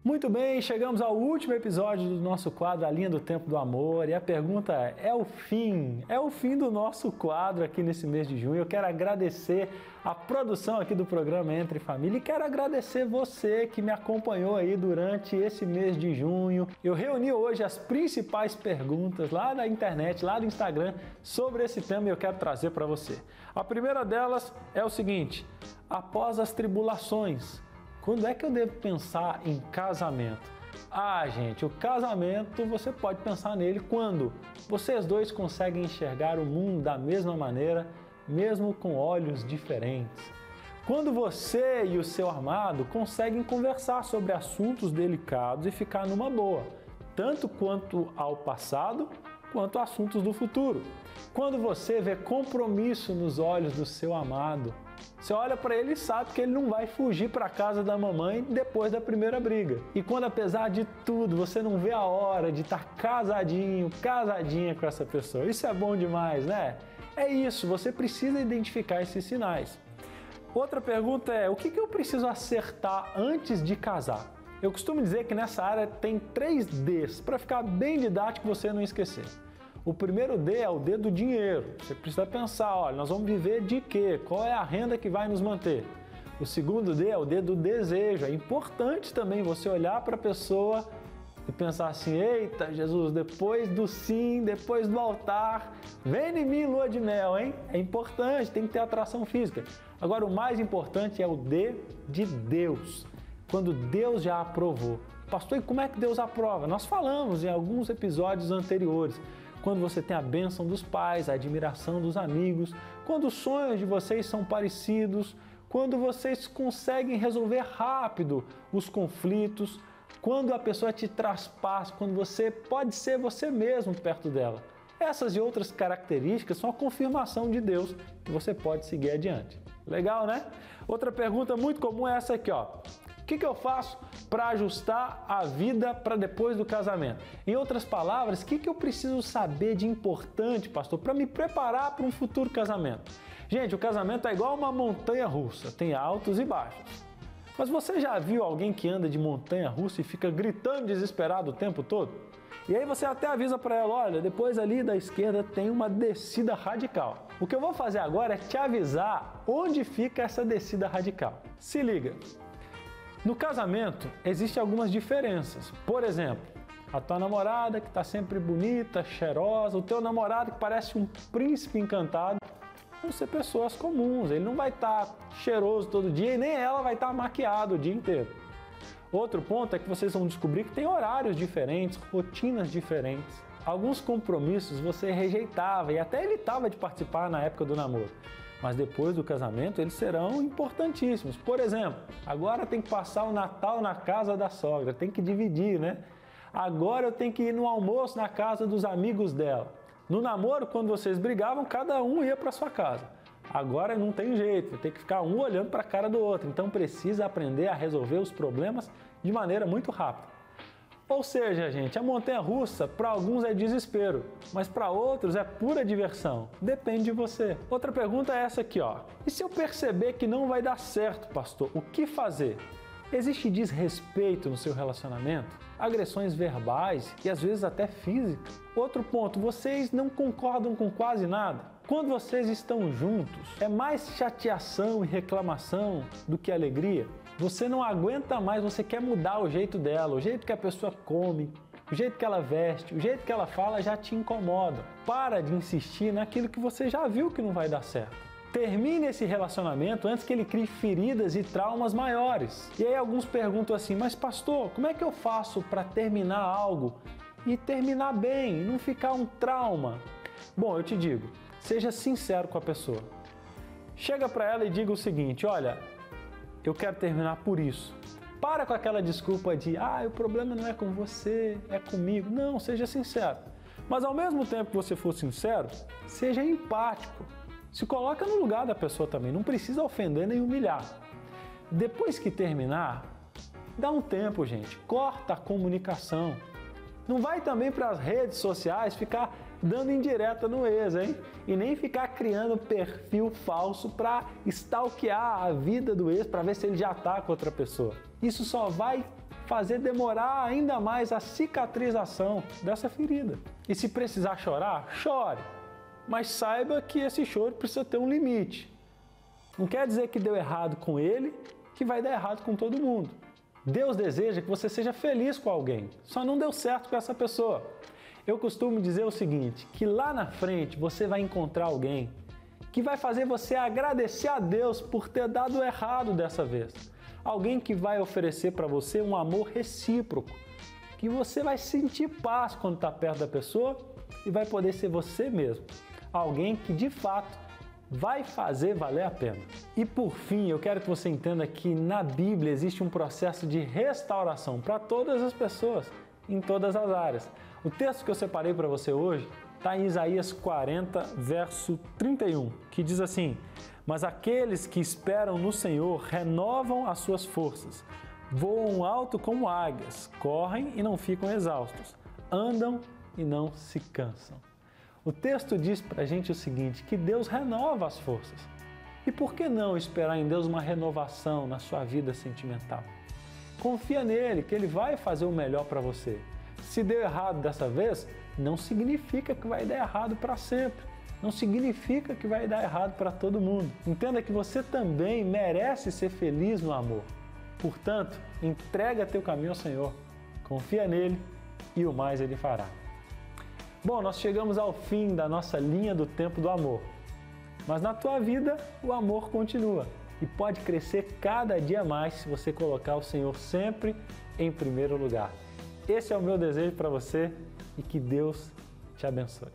E: Muito bem, chegamos ao último episódio do nosso quadro A Linha do Tempo do Amor e a pergunta é o fim do nosso quadro aqui nesse mês de junho. Eu quero agradecer a produção aqui do programa Entre Família e quero agradecer você que me acompanhou aí durante esse mês de junho. Eu reuni hoje as principais perguntas lá na internet, lá no Instagram, sobre esse tema e eu quero trazer para você. A primeira delas é o seguinte: após as tribulações, quando é que eu devo pensar em casamento? Ah, gente, o casamento você pode pensar nele quando vocês dois conseguem enxergar o mundo da mesma maneira, mesmo com olhos diferentes. Quando você e o seu amado conseguem conversar sobre assuntos delicados e ficar numa boa, tanto quanto ao passado, quanto a assuntos do futuro. Quando você vê compromisso nos olhos do seu amado, você olha para ele e sabe que ele não vai fugir para a casa da mamãe depois da primeira briga. E quando, apesar de tudo, você não vê a hora de estar casadinho, casadinha com essa pessoa. Isso é bom demais, né? É isso, você precisa identificar esses sinais. Outra pergunta é, o que eu preciso acertar antes de casar? Eu costumo dizer que nessa área tem 3 Ds, para ficar bem didático e você não esquecer. O primeiro D é o D do dinheiro. Você precisa pensar, olha, nós vamos viver de quê? Qual é a renda que vai nos manter? O segundo D é o D do desejo. É importante também você olhar para a pessoa e pensar assim, eita, Jesus, depois do sim, depois do altar, vem em mim lua de mel, hein? É importante, tem que ter atração física. Agora, o mais importante é o D de Deus. Quando Deus já aprovou. Pastor, e como é que Deus aprova? Nós falamos em alguns episódios anteriores. Quando você tem a bênção dos pais, a admiração dos amigos, quando os sonhos de vocês são parecidos, quando vocês conseguem resolver rápido os conflitos, quando a pessoa te traz paz, quando você pode ser você mesmo perto dela. Essas e outras características são a confirmação de Deus que você pode seguir adiante. Legal, né? Outra pergunta muito comum é essa aqui, ó. O que eu faço para ajustar a vida para depois do casamento? Em outras palavras, o que eu preciso saber de importante, pastor, para me preparar para um futuro casamento? Gente, o casamento é igual uma montanha-russa, tem altos e baixos. Mas você já viu alguém que anda de montanha-russa e fica gritando desesperado o tempo todo? E aí você até avisa para ela, olha, depois ali da esquerda tem uma descida radical. O que eu vou fazer agora é te avisar onde fica essa descida radical. Se liga! No casamento, existem algumas diferenças. Por exemplo, a tua namorada que está sempre bonita, cheirosa, o teu namorado que parece um príncipe encantado, vão ser pessoas comuns. Ele não vai estar cheiroso todo dia e nem ela vai estar maquiada o dia inteiro. Outro ponto é que vocês vão descobrir que tem horários diferentes, rotinas diferentes. Alguns compromissos você rejeitava e até evitava de participar na época do namoro. Mas depois do casamento eles serão importantíssimos. Por exemplo, agora tem que passar o Natal na casa da sogra, tem que dividir, né? Agora eu tenho que ir no almoço na casa dos amigos dela. No namoro, quando vocês brigavam, cada um ia para sua casa. Agora não tem jeito, tem que ficar um olhando para a cara do outro. Então precisa aprender a resolver os problemas de maneira muito rápida. Ou seja, gente, a montanha-russa para alguns é desespero, mas para outros é pura diversão. Depende de você. Outra pergunta é essa aqui, ó. E se eu perceber que não vai dar certo, pastor, o que fazer? Existe desrespeito no seu relacionamento? Agressões verbais e às vezes até físicas? Outro ponto, vocês não concordam com quase nada? Quando vocês estão juntos, é mais chateação e reclamação do que alegria? Você não aguenta mais, você quer mudar o jeito dela, o jeito que a pessoa come, o jeito que ela veste, o jeito que ela fala já te incomoda. Para de insistir naquilo que você já viu que não vai dar certo. Termine esse relacionamento antes que ele crie feridas e traumas maiores. E aí alguns perguntam assim, mas pastor, como é que eu faço para terminar algo e terminar bem, e não ficar um trauma? Bom, eu te digo, seja sincero com a pessoa. Chega para ela e diga o seguinte, olha, eu quero terminar por isso. Para com aquela desculpa de, o problema não é com você, é comigo. Não, seja sincero. Mas ao mesmo tempo que você for sincero, seja empático. Se coloca no lugar da pessoa também, não precisa ofender nem humilhar. Depois que terminar, dá um tempo, gente, corta a comunicação. Não vai também para as redes sociais ficar dando indireta no ex, hein? E nem ficar criando perfil falso para stalkear a vida do ex para ver se ele já está com outra pessoa. Isso só vai fazer demorar ainda mais a cicatrização dessa ferida. E se precisar chorar, chore. Mas saiba que esse choro precisa ter um limite. Não quer dizer que deu errado com ele, que vai dar errado com todo mundo. Deus deseja que você seja feliz com alguém, só não deu certo com essa pessoa. Eu costumo dizer o seguinte, que lá na frente você vai encontrar alguém que vai fazer você agradecer a Deus por ter dado errado dessa vez. Alguém que vai oferecer para você um amor recíproco, que você vai sentir paz quando está perto da pessoa e vai poder ser você mesmo. Alguém que de fato vai fazer valer a pena. E por fim, eu quero que você entenda que na Bíblia existe um processo de restauração para todas as pessoas, em todas as áreas. O texto que eu separei para você hoje está em Isaías 40, verso 31, que diz assim, mas aqueles que esperam no Senhor renovam as suas forças, voam alto como águias, correm e não ficam exaustos, andam e não se cansam. O texto diz para a gente o seguinte, que Deus renova as forças. E por que não esperar em Deus uma renovação na sua vida sentimental? Confia nele, que ele vai fazer o melhor para você. Se deu errado dessa vez, não significa que vai dar errado para sempre. Não significa que vai dar errado para todo mundo. Entenda que você também merece ser feliz no amor. Portanto, entrega teu caminho ao Senhor. Confia nele e o mais ele fará. Bom, nós chegamos ao fim da nossa linha do tempo do amor. Mas na tua vida, o amor continua e pode crescer cada dia mais se você colocar o Senhor sempre em primeiro lugar. Esse é o meu desejo para você e que Deus te abençoe.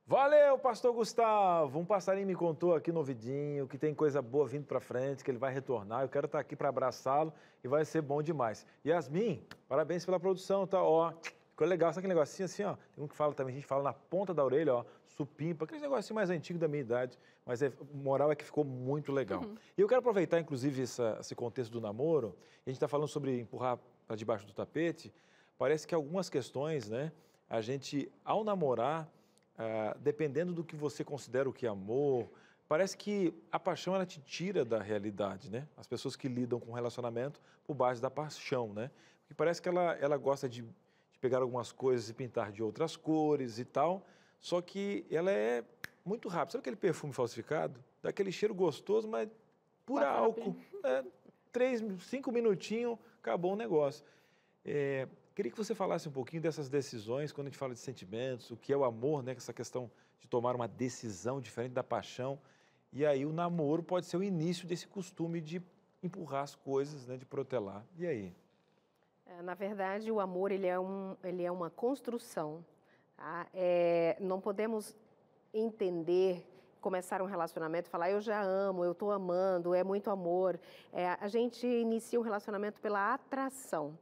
A: Valeu, pastor Gustavo! Um passarinho me contou aqui no ouvidinho que tem coisa boa vindo para frente, que ele vai retornar. Eu quero estar aqui para abraçá-lo e vai ser bom demais. Yasmin, parabéns pela produção, tá? Ó, ficou legal. Sabe aquele negocinho assim, ó? Tem um que fala também, a gente fala na ponta da orelha, ó, supimpa, aquele negocinho mais antigo da minha idade, mas moral é que ficou muito legal. E eu quero aproveitar, inclusive, esse contexto do namoro, a gente está falando sobre empurrar para debaixo do tapete, parece que algumas questões, né, a gente, ao namorar, dependendo do que você considera o que é amor, parece que a paixão, ela te tira da realidade, né? As pessoas que lidam com relacionamento por base da paixão, né? Porque parece que ela gosta de pegar algumas coisas e pintar de outras cores e tal, só que ela é muito rápida. Sabe aquele perfume falsificado? Dá aquele cheiro gostoso, mas pura álcool. 5 minutinhos, acabou o negócio. Queria que você falasse um pouquinho dessas decisões, quando a gente fala de sentimentos, o que é o amor, né? Essa questão de tomar uma decisão diferente da paixão. E aí o namoro pode ser o início desse costume de empurrar as coisas, né? De protelar. E aí?
C: Na verdade, o amor ele é uma construção. Tá? Não podemos entender, começar um relacionamento e falar eu já amo, eu estou amando, é muito amor. A gente inicia um relacionamento pela atração.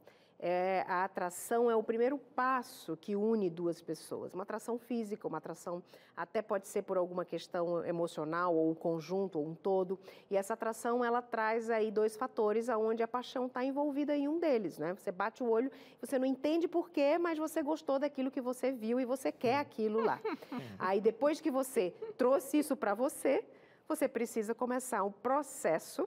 C: A atração é o primeiro passo que une duas pessoas. Uma atração física, uma atração até pode ser por alguma questão emocional, ou um conjunto, ou um todo. E essa atração, ela traz aí 2 fatores onde a paixão está envolvida em um deles, né? Você bate o olho, você não entende por quê, mas você gostou daquilo que você viu e você quer aquilo lá. Aí depois que você trouxe isso para você precisa começar um processo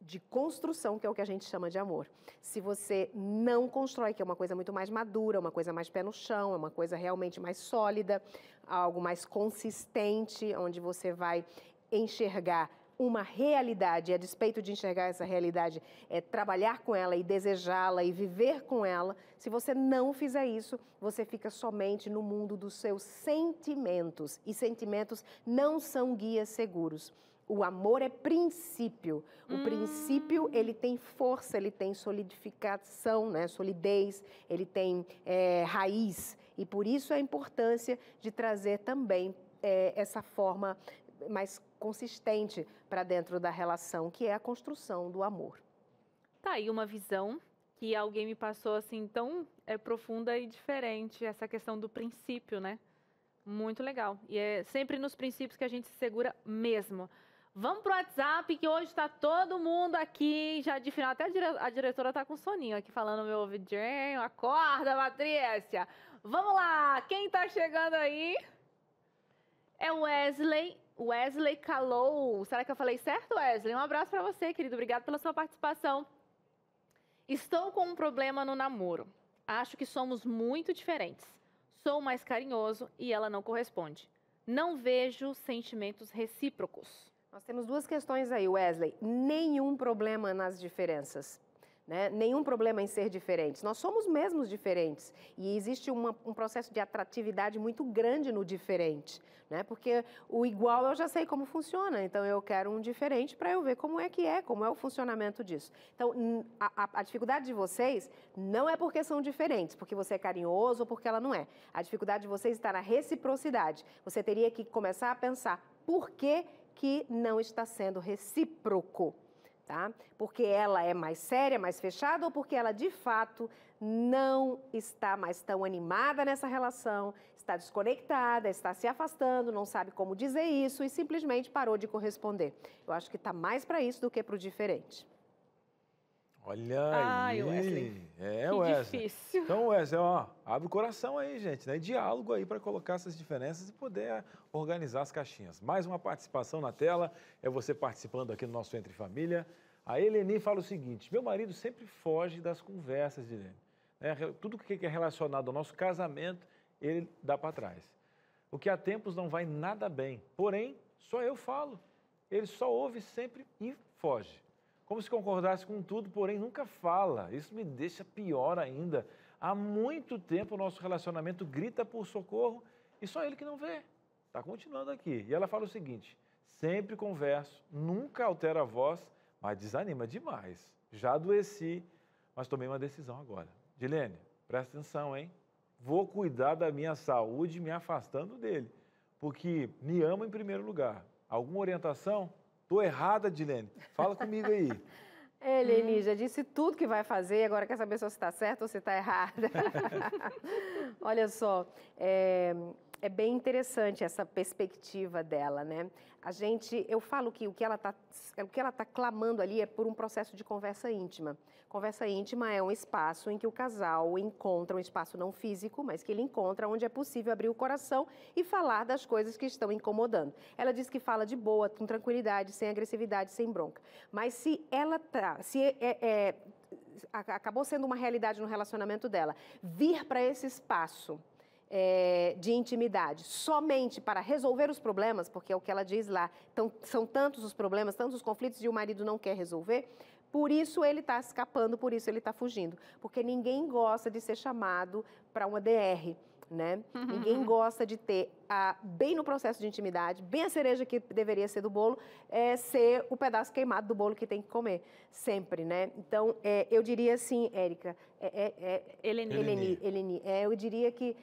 C: de construção, que é o que a gente chama de amor. Se você não constrói, que é uma coisa muito mais madura, uma coisa mais pé no chão, é uma coisa realmente mais sólida, algo mais consistente, onde você vai enxergar uma realidade, e a despeito de enxergar essa realidade, trabalhar com ela e desejá-la e viver com ela. Se você não fizer isso, você fica somente no mundo dos seus sentimentos, e sentimentos não são guias seguros. O amor é princípio. O princípio, ele tem força, ele tem solidificação, né? Solidez, ele tem raiz. E por isso a importância de trazer também essa forma mais consistente para dentro da relação, que é a construção do amor.
B: Tá aí uma visão que alguém me passou assim tão profunda e diferente, essa questão do princípio, né? Muito legal. E é sempre nos princípios que a gente se segura mesmo. Vamos pro WhatsApp, que hoje está todo mundo aqui, já de final, até a diretora tá com soninho aqui, falando no meu ouvidinho. Acorda, Patrícia! Vamos lá, quem tá chegando aí é o Wesley Calou. Será que eu falei certo, Wesley? Um abraço para você, querido, obrigado pela sua participação. Estou com um problema no namoro. Acho que somos muito diferentes. Sou mais carinhoso e ela não corresponde. Não vejo sentimentos recíprocos.
C: Nós temos 2 questões aí, Wesley. Nenhum problema nas diferenças, né? Nenhum problema em ser diferentes. Nós somos mesmos diferentes e existe um processo de atratividade muito grande no diferente, né? Porque o igual eu já sei como funciona, então eu quero um diferente para eu ver como é o funcionamento disso. Então, a dificuldade de vocês não é porque são diferentes, porque você é carinhoso ou porque ela não é. A dificuldade de vocês está na reciprocidade. Você teria que começar a pensar por que não está sendo recíproco, tá? Porque ela é mais séria, mais fechada, ou porque ela de fato não está mais tão animada nessa relação, está desconectada, está se afastando, não sabe como dizer isso e simplesmente parou de corresponder. Eu acho que está mais para isso do que para o diferente.
A: Olha
B: Ai,
A: aí.
B: Wesley.
A: Que
B: Wesley. Difícil.
A: Então, Wesley, abre o coração aí, gente, né? Diálogo aí para colocar essas diferenças e poder organizar as caixinhas. Mais uma participação na tela, é você participando aqui no nosso Entre Família. A Eleni fala o seguinte: meu marido sempre foge das conversas, Dilene. Tudo que é relacionado ao nosso casamento, ele dá para trás. O que há tempos não vai nada bem, porém, só eu falo. Ele só ouve sempre e foge. Como se concordasse com tudo, porém nunca fala. Isso me deixa pior ainda. Há muito tempo o nosso relacionamento grita por socorro e só ele que não vê. Está continuando aqui. E ela fala o seguinte: sempre converso, nunca altero a voz, mas desanima demais. Já adoeci, mas tomei uma decisão agora. Dilene, presta atenção, hein? Vou cuidar da minha saúde me afastando dele, porque me ama em primeiro lugar. Alguma orientação? Estou errada, Dilene. Fala comigo aí.
C: Eleni já disse tudo que vai fazer, agora quer saber se você está certa ou se está errada. Olha só, é bem interessante essa perspectiva dela, né? Eu falo que o que ela tá clamando ali é por um processo de conversa íntima. Conversa íntima é um espaço em que o casal encontra um espaço não físico, mas que ele encontra onde é possível abrir o coração e falar das coisas que estão incomodando. Ela diz que fala de boa, com tranquilidade, sem agressividade, sem bronca. Mas se ela acabou sendo uma realidade no relacionamento dela, vir para esse espaço de intimidade, somente para resolver os problemas, porque é o que ela diz lá, então, são tantos os problemas, tantos os conflitos e o marido não quer resolver, por isso ele está escapando, por isso ele está fugindo, porque ninguém gosta de ser chamado para uma DR, né? Ninguém gosta de ter, bem no processo de intimidade, bem a cereja que deveria ser do bolo, ser o pedaço queimado do bolo que tem que comer, sempre, né? Então, eu diria assim, Érica, Eleni, eu diria que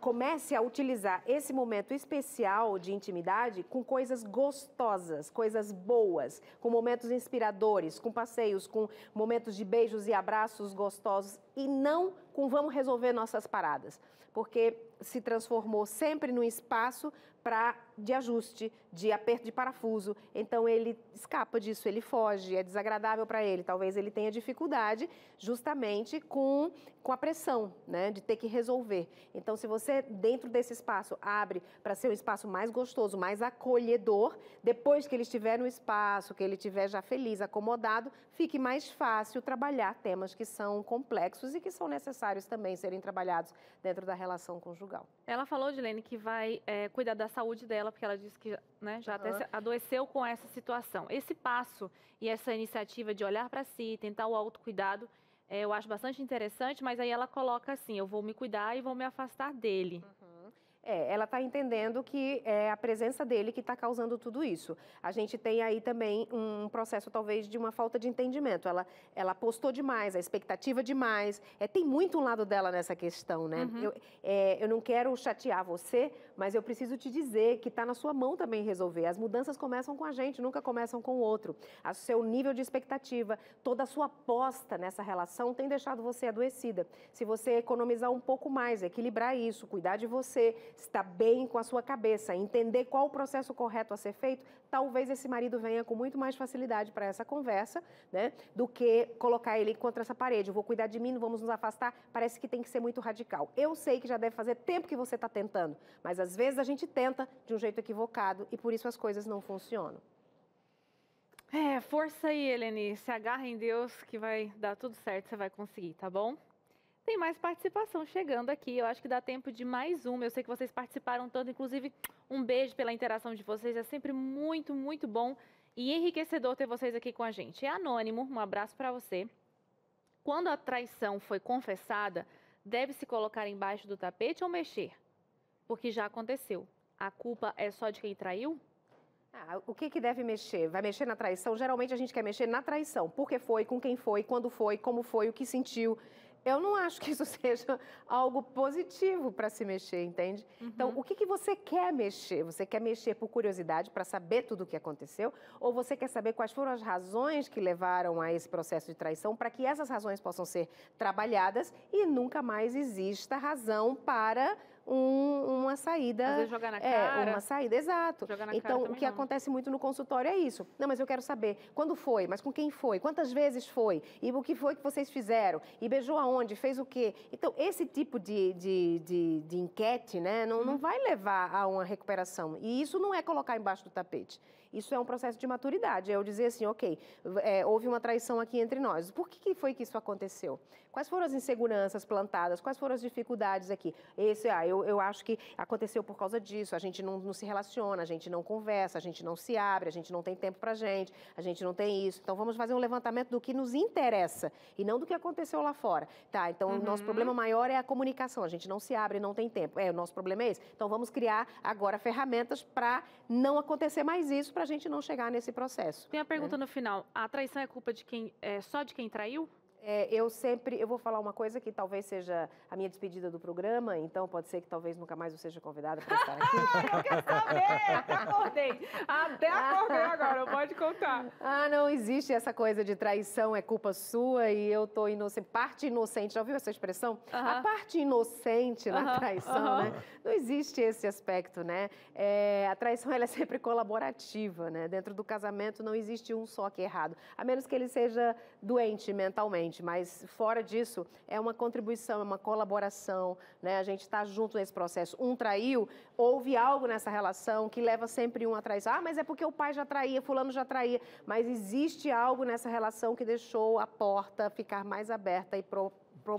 C: comece a utilizar esse momento especial de intimidade com coisas gostosas, coisas boas, com momentos inspiradores, com passeios, com momentos de beijos e abraços gostosos e não com vamos resolver nossas paradas, porque se transformou sempre num espaço de ajuste, de aperto de parafuso. Então, ele escapa disso, ele foge, é desagradável para ele. Talvez ele tenha dificuldade justamente com a pressão, né, de ter que resolver. Então, se você, dentro desse espaço, abre para ser um espaço mais gostoso, mais acolhedor, depois que ele estiver no espaço, que ele estiver já feliz, acomodado, fique mais fácil trabalhar temas que são complexos e que são necessários também serem trabalhados dentro da relação conjugal.
B: Ela falou, Dilene, que vai cuidar da saúde dela, porque ela disse que, né, já até se adoeceu com essa situação. Esse passo e essa iniciativa de olhar para si, tentar o autocuidado, eu acho bastante interessante, mas aí ela coloca assim, eu vou me cuidar e vou me afastar dele.
C: Ela está entendendo que é a presença dele que está causando tudo isso. A gente tem aí também um processo, talvez, de uma falta de entendimento. Ela apostou demais, a expectativa demais. Tem muito um lado dela nessa questão, né? Eu não quero chatear você, mas eu preciso te dizer que está na sua mão também resolver. As mudanças começam com a gente, nunca começam com o outro. O seu nível de expectativa, toda a sua aposta nessa relação tem deixado você adoecida. Se você economizar um pouco mais, equilibrar isso, cuidar de você, estar bem com a sua cabeça, entender qual o processo correto a ser feito, talvez esse marido venha com muito mais facilidade para essa conversa, né, do que colocar ele contra essa parede. Eu vou cuidar de mim, não vamos nos afastar. Parece que tem que ser muito radical. Eu sei que já deve fazer tempo que você está tentando, mas às vezes a gente tenta de um jeito equivocado e por isso as coisas não funcionam.
B: Força aí, Eleni. Se agarra em Deus que vai dar tudo certo, você vai conseguir, tá bom? Tem mais participação chegando aqui, eu acho que dá tempo de mais uma. Eu sei que vocês participaram tanto, inclusive um beijo pela interação de vocês, é sempre muito, muito bom e enriquecedor ter vocês aqui com a gente. É anônimo, um abraço para você. Quando a traição foi confessada, deve-se colocar embaixo do tapete ou mexer? Porque já aconteceu. A culpa é só de quem traiu?
C: O que deve mexer? Vai mexer na traição? Geralmente a gente quer mexer na traição. Por que foi, com quem foi, quando foi, como foi, o que sentiu. Eu não acho que isso seja algo positivo para se mexer, entende? Então, o que você quer mexer? Você quer mexer por curiosidade para saber tudo o que aconteceu? Ou você quer saber quais foram as razões que levaram a esse processo de traição para que essas razões possam ser trabalhadas e nunca mais exista razão para uma saída.
B: Às vezes jogar na cara.
C: Uma saída, exato. Então, o que acontece muito no consultório é isso. Não, mas eu quero saber quando foi, mas com quem foi, quantas vezes foi, e o que foi que vocês fizeram, e beijou aonde, fez o quê. Então, esse tipo de enquete, né, não vai levar a uma recuperação. E isso não é colocar embaixo do tapete. Isso é um processo de maturidade. É eu dizer assim, ok, houve uma traição aqui entre nós. Por que foi que isso aconteceu? Quais foram as inseguranças plantadas? Quais foram as dificuldades aqui? Eu acho que aconteceu por causa disso. A gente não se relaciona, a gente não conversa, a gente não se abre, a gente não tem tempo pra gente, a gente não tem isso. Então, vamos fazer um levantamento do que nos interessa e não do que aconteceu lá fora. Tá, então, o nosso problema maior é a comunicação. A gente não se abre, não tem tempo. O nosso problema é esse. Então, vamos criar agora ferramentas para não acontecer mais isso, para a gente não chegar nesse processo.
B: Tem a pergunta no final. A traição é culpa de quem, só de quem traiu?
C: Eu vou falar uma coisa que talvez seja a minha despedida do programa, então pode ser que talvez nunca mais eu seja convidada para estar aqui.
B: Eu quero saber! Até acordei agora, pode contar.
C: Não existe essa coisa de traição é culpa sua e eu tô inocente, parte inocente, já ouviu essa expressão? A parte inocente na traição, né? Não existe esse aspecto, né? A traição, ela é sempre colaborativa, né? Dentro do casamento não existe um só que é errado, a menos que ele seja doente mentalmente. Mas fora disso, é uma contribuição, é uma colaboração, né? A gente está junto nesse processo. Um traiu, houve algo nessa relação que leva sempre um a traição. Mas é porque o pai já traía, fulano já traía. Mas existe algo nessa relação que deixou a porta ficar mais aberta e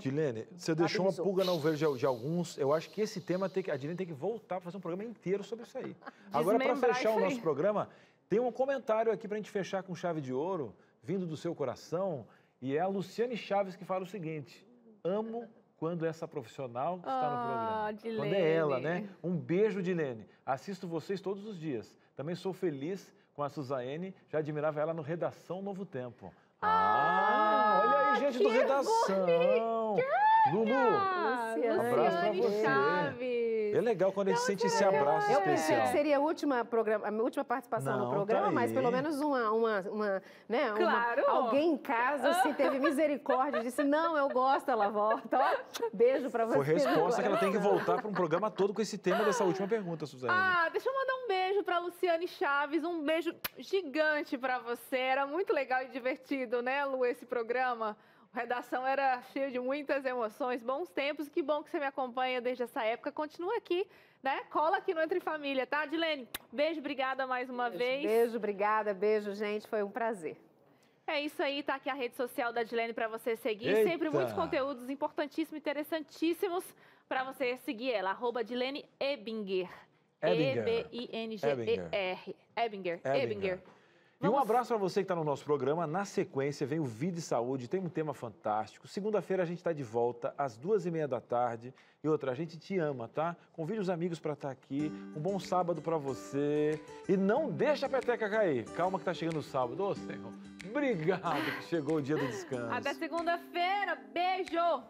A: Dilene, você deixou uma pulga na orelha de alguns. Eu acho que esse tema, a Dilene tem que voltar para fazer um programa inteiro sobre isso aí. Agora, para fechar o nosso programa, tem um comentário aqui para a gente fechar com chave de ouro, vindo do seu coração. E é a Luciane Chaves que fala o seguinte: amo quando essa profissional que está no programa.
B: Dilene.
A: Quando é ela, né? Um beijo, Dilene. Assisto vocês todos os dias. Também sou feliz com a Suzane, já admirava ela no Redação Novo Tempo. Olha aí, gente do Redação. Lulu, um abraço pra você.
B: Chaves.
A: É legal quando a gente sente esse abraço
C: Eu
A: especial.
C: pensei que seria a minha última participação no programa,
A: tá
C: mas pelo menos né,
B: Claro.
C: alguém em casa se teve misericórdia e disse, não, eu gosto, ela volta. Ó, beijo pra você.
A: Foi resposta que ela tem que voltar para um programa todo com esse tema dessa última pergunta, Suzane.
B: Deixa eu mandar um beijo pra Luciane Chaves, um beijo gigante pra você. Era muito legal e divertido, né, Lu, esse programa? A redação era cheia de muitas emoções, bons tempos. Que bom que você me acompanha desde essa época. Continua aqui, né? Cola aqui no Entre Família, tá, Dilene? Beijo, obrigada mais uma vez.
C: Beijo, obrigada, beijo, gente. Foi um prazer.
B: É isso aí, tá aqui a rede social da Dilene para você seguir.
A: Eita.
B: Sempre muitos conteúdos importantíssimos, interessantíssimos para você seguir ela. @Dilene Ebinger. E-B-I-N-G-E-R. Ebinger.
A: E um abraço para você que está no nosso programa. Na sequência vem o Vida e Saúde, tem um tema fantástico. Segunda-feira a gente está de volta às 2h30 da tarde. E outra, a gente te ama, tá? Convide os amigos para estar aqui. Um bom sábado para você. E não deixa a peteca cair. Calma que tá chegando o sábado. Ô, Senhor, obrigado que chegou o dia do descanso.
B: Até segunda-feira. Beijo!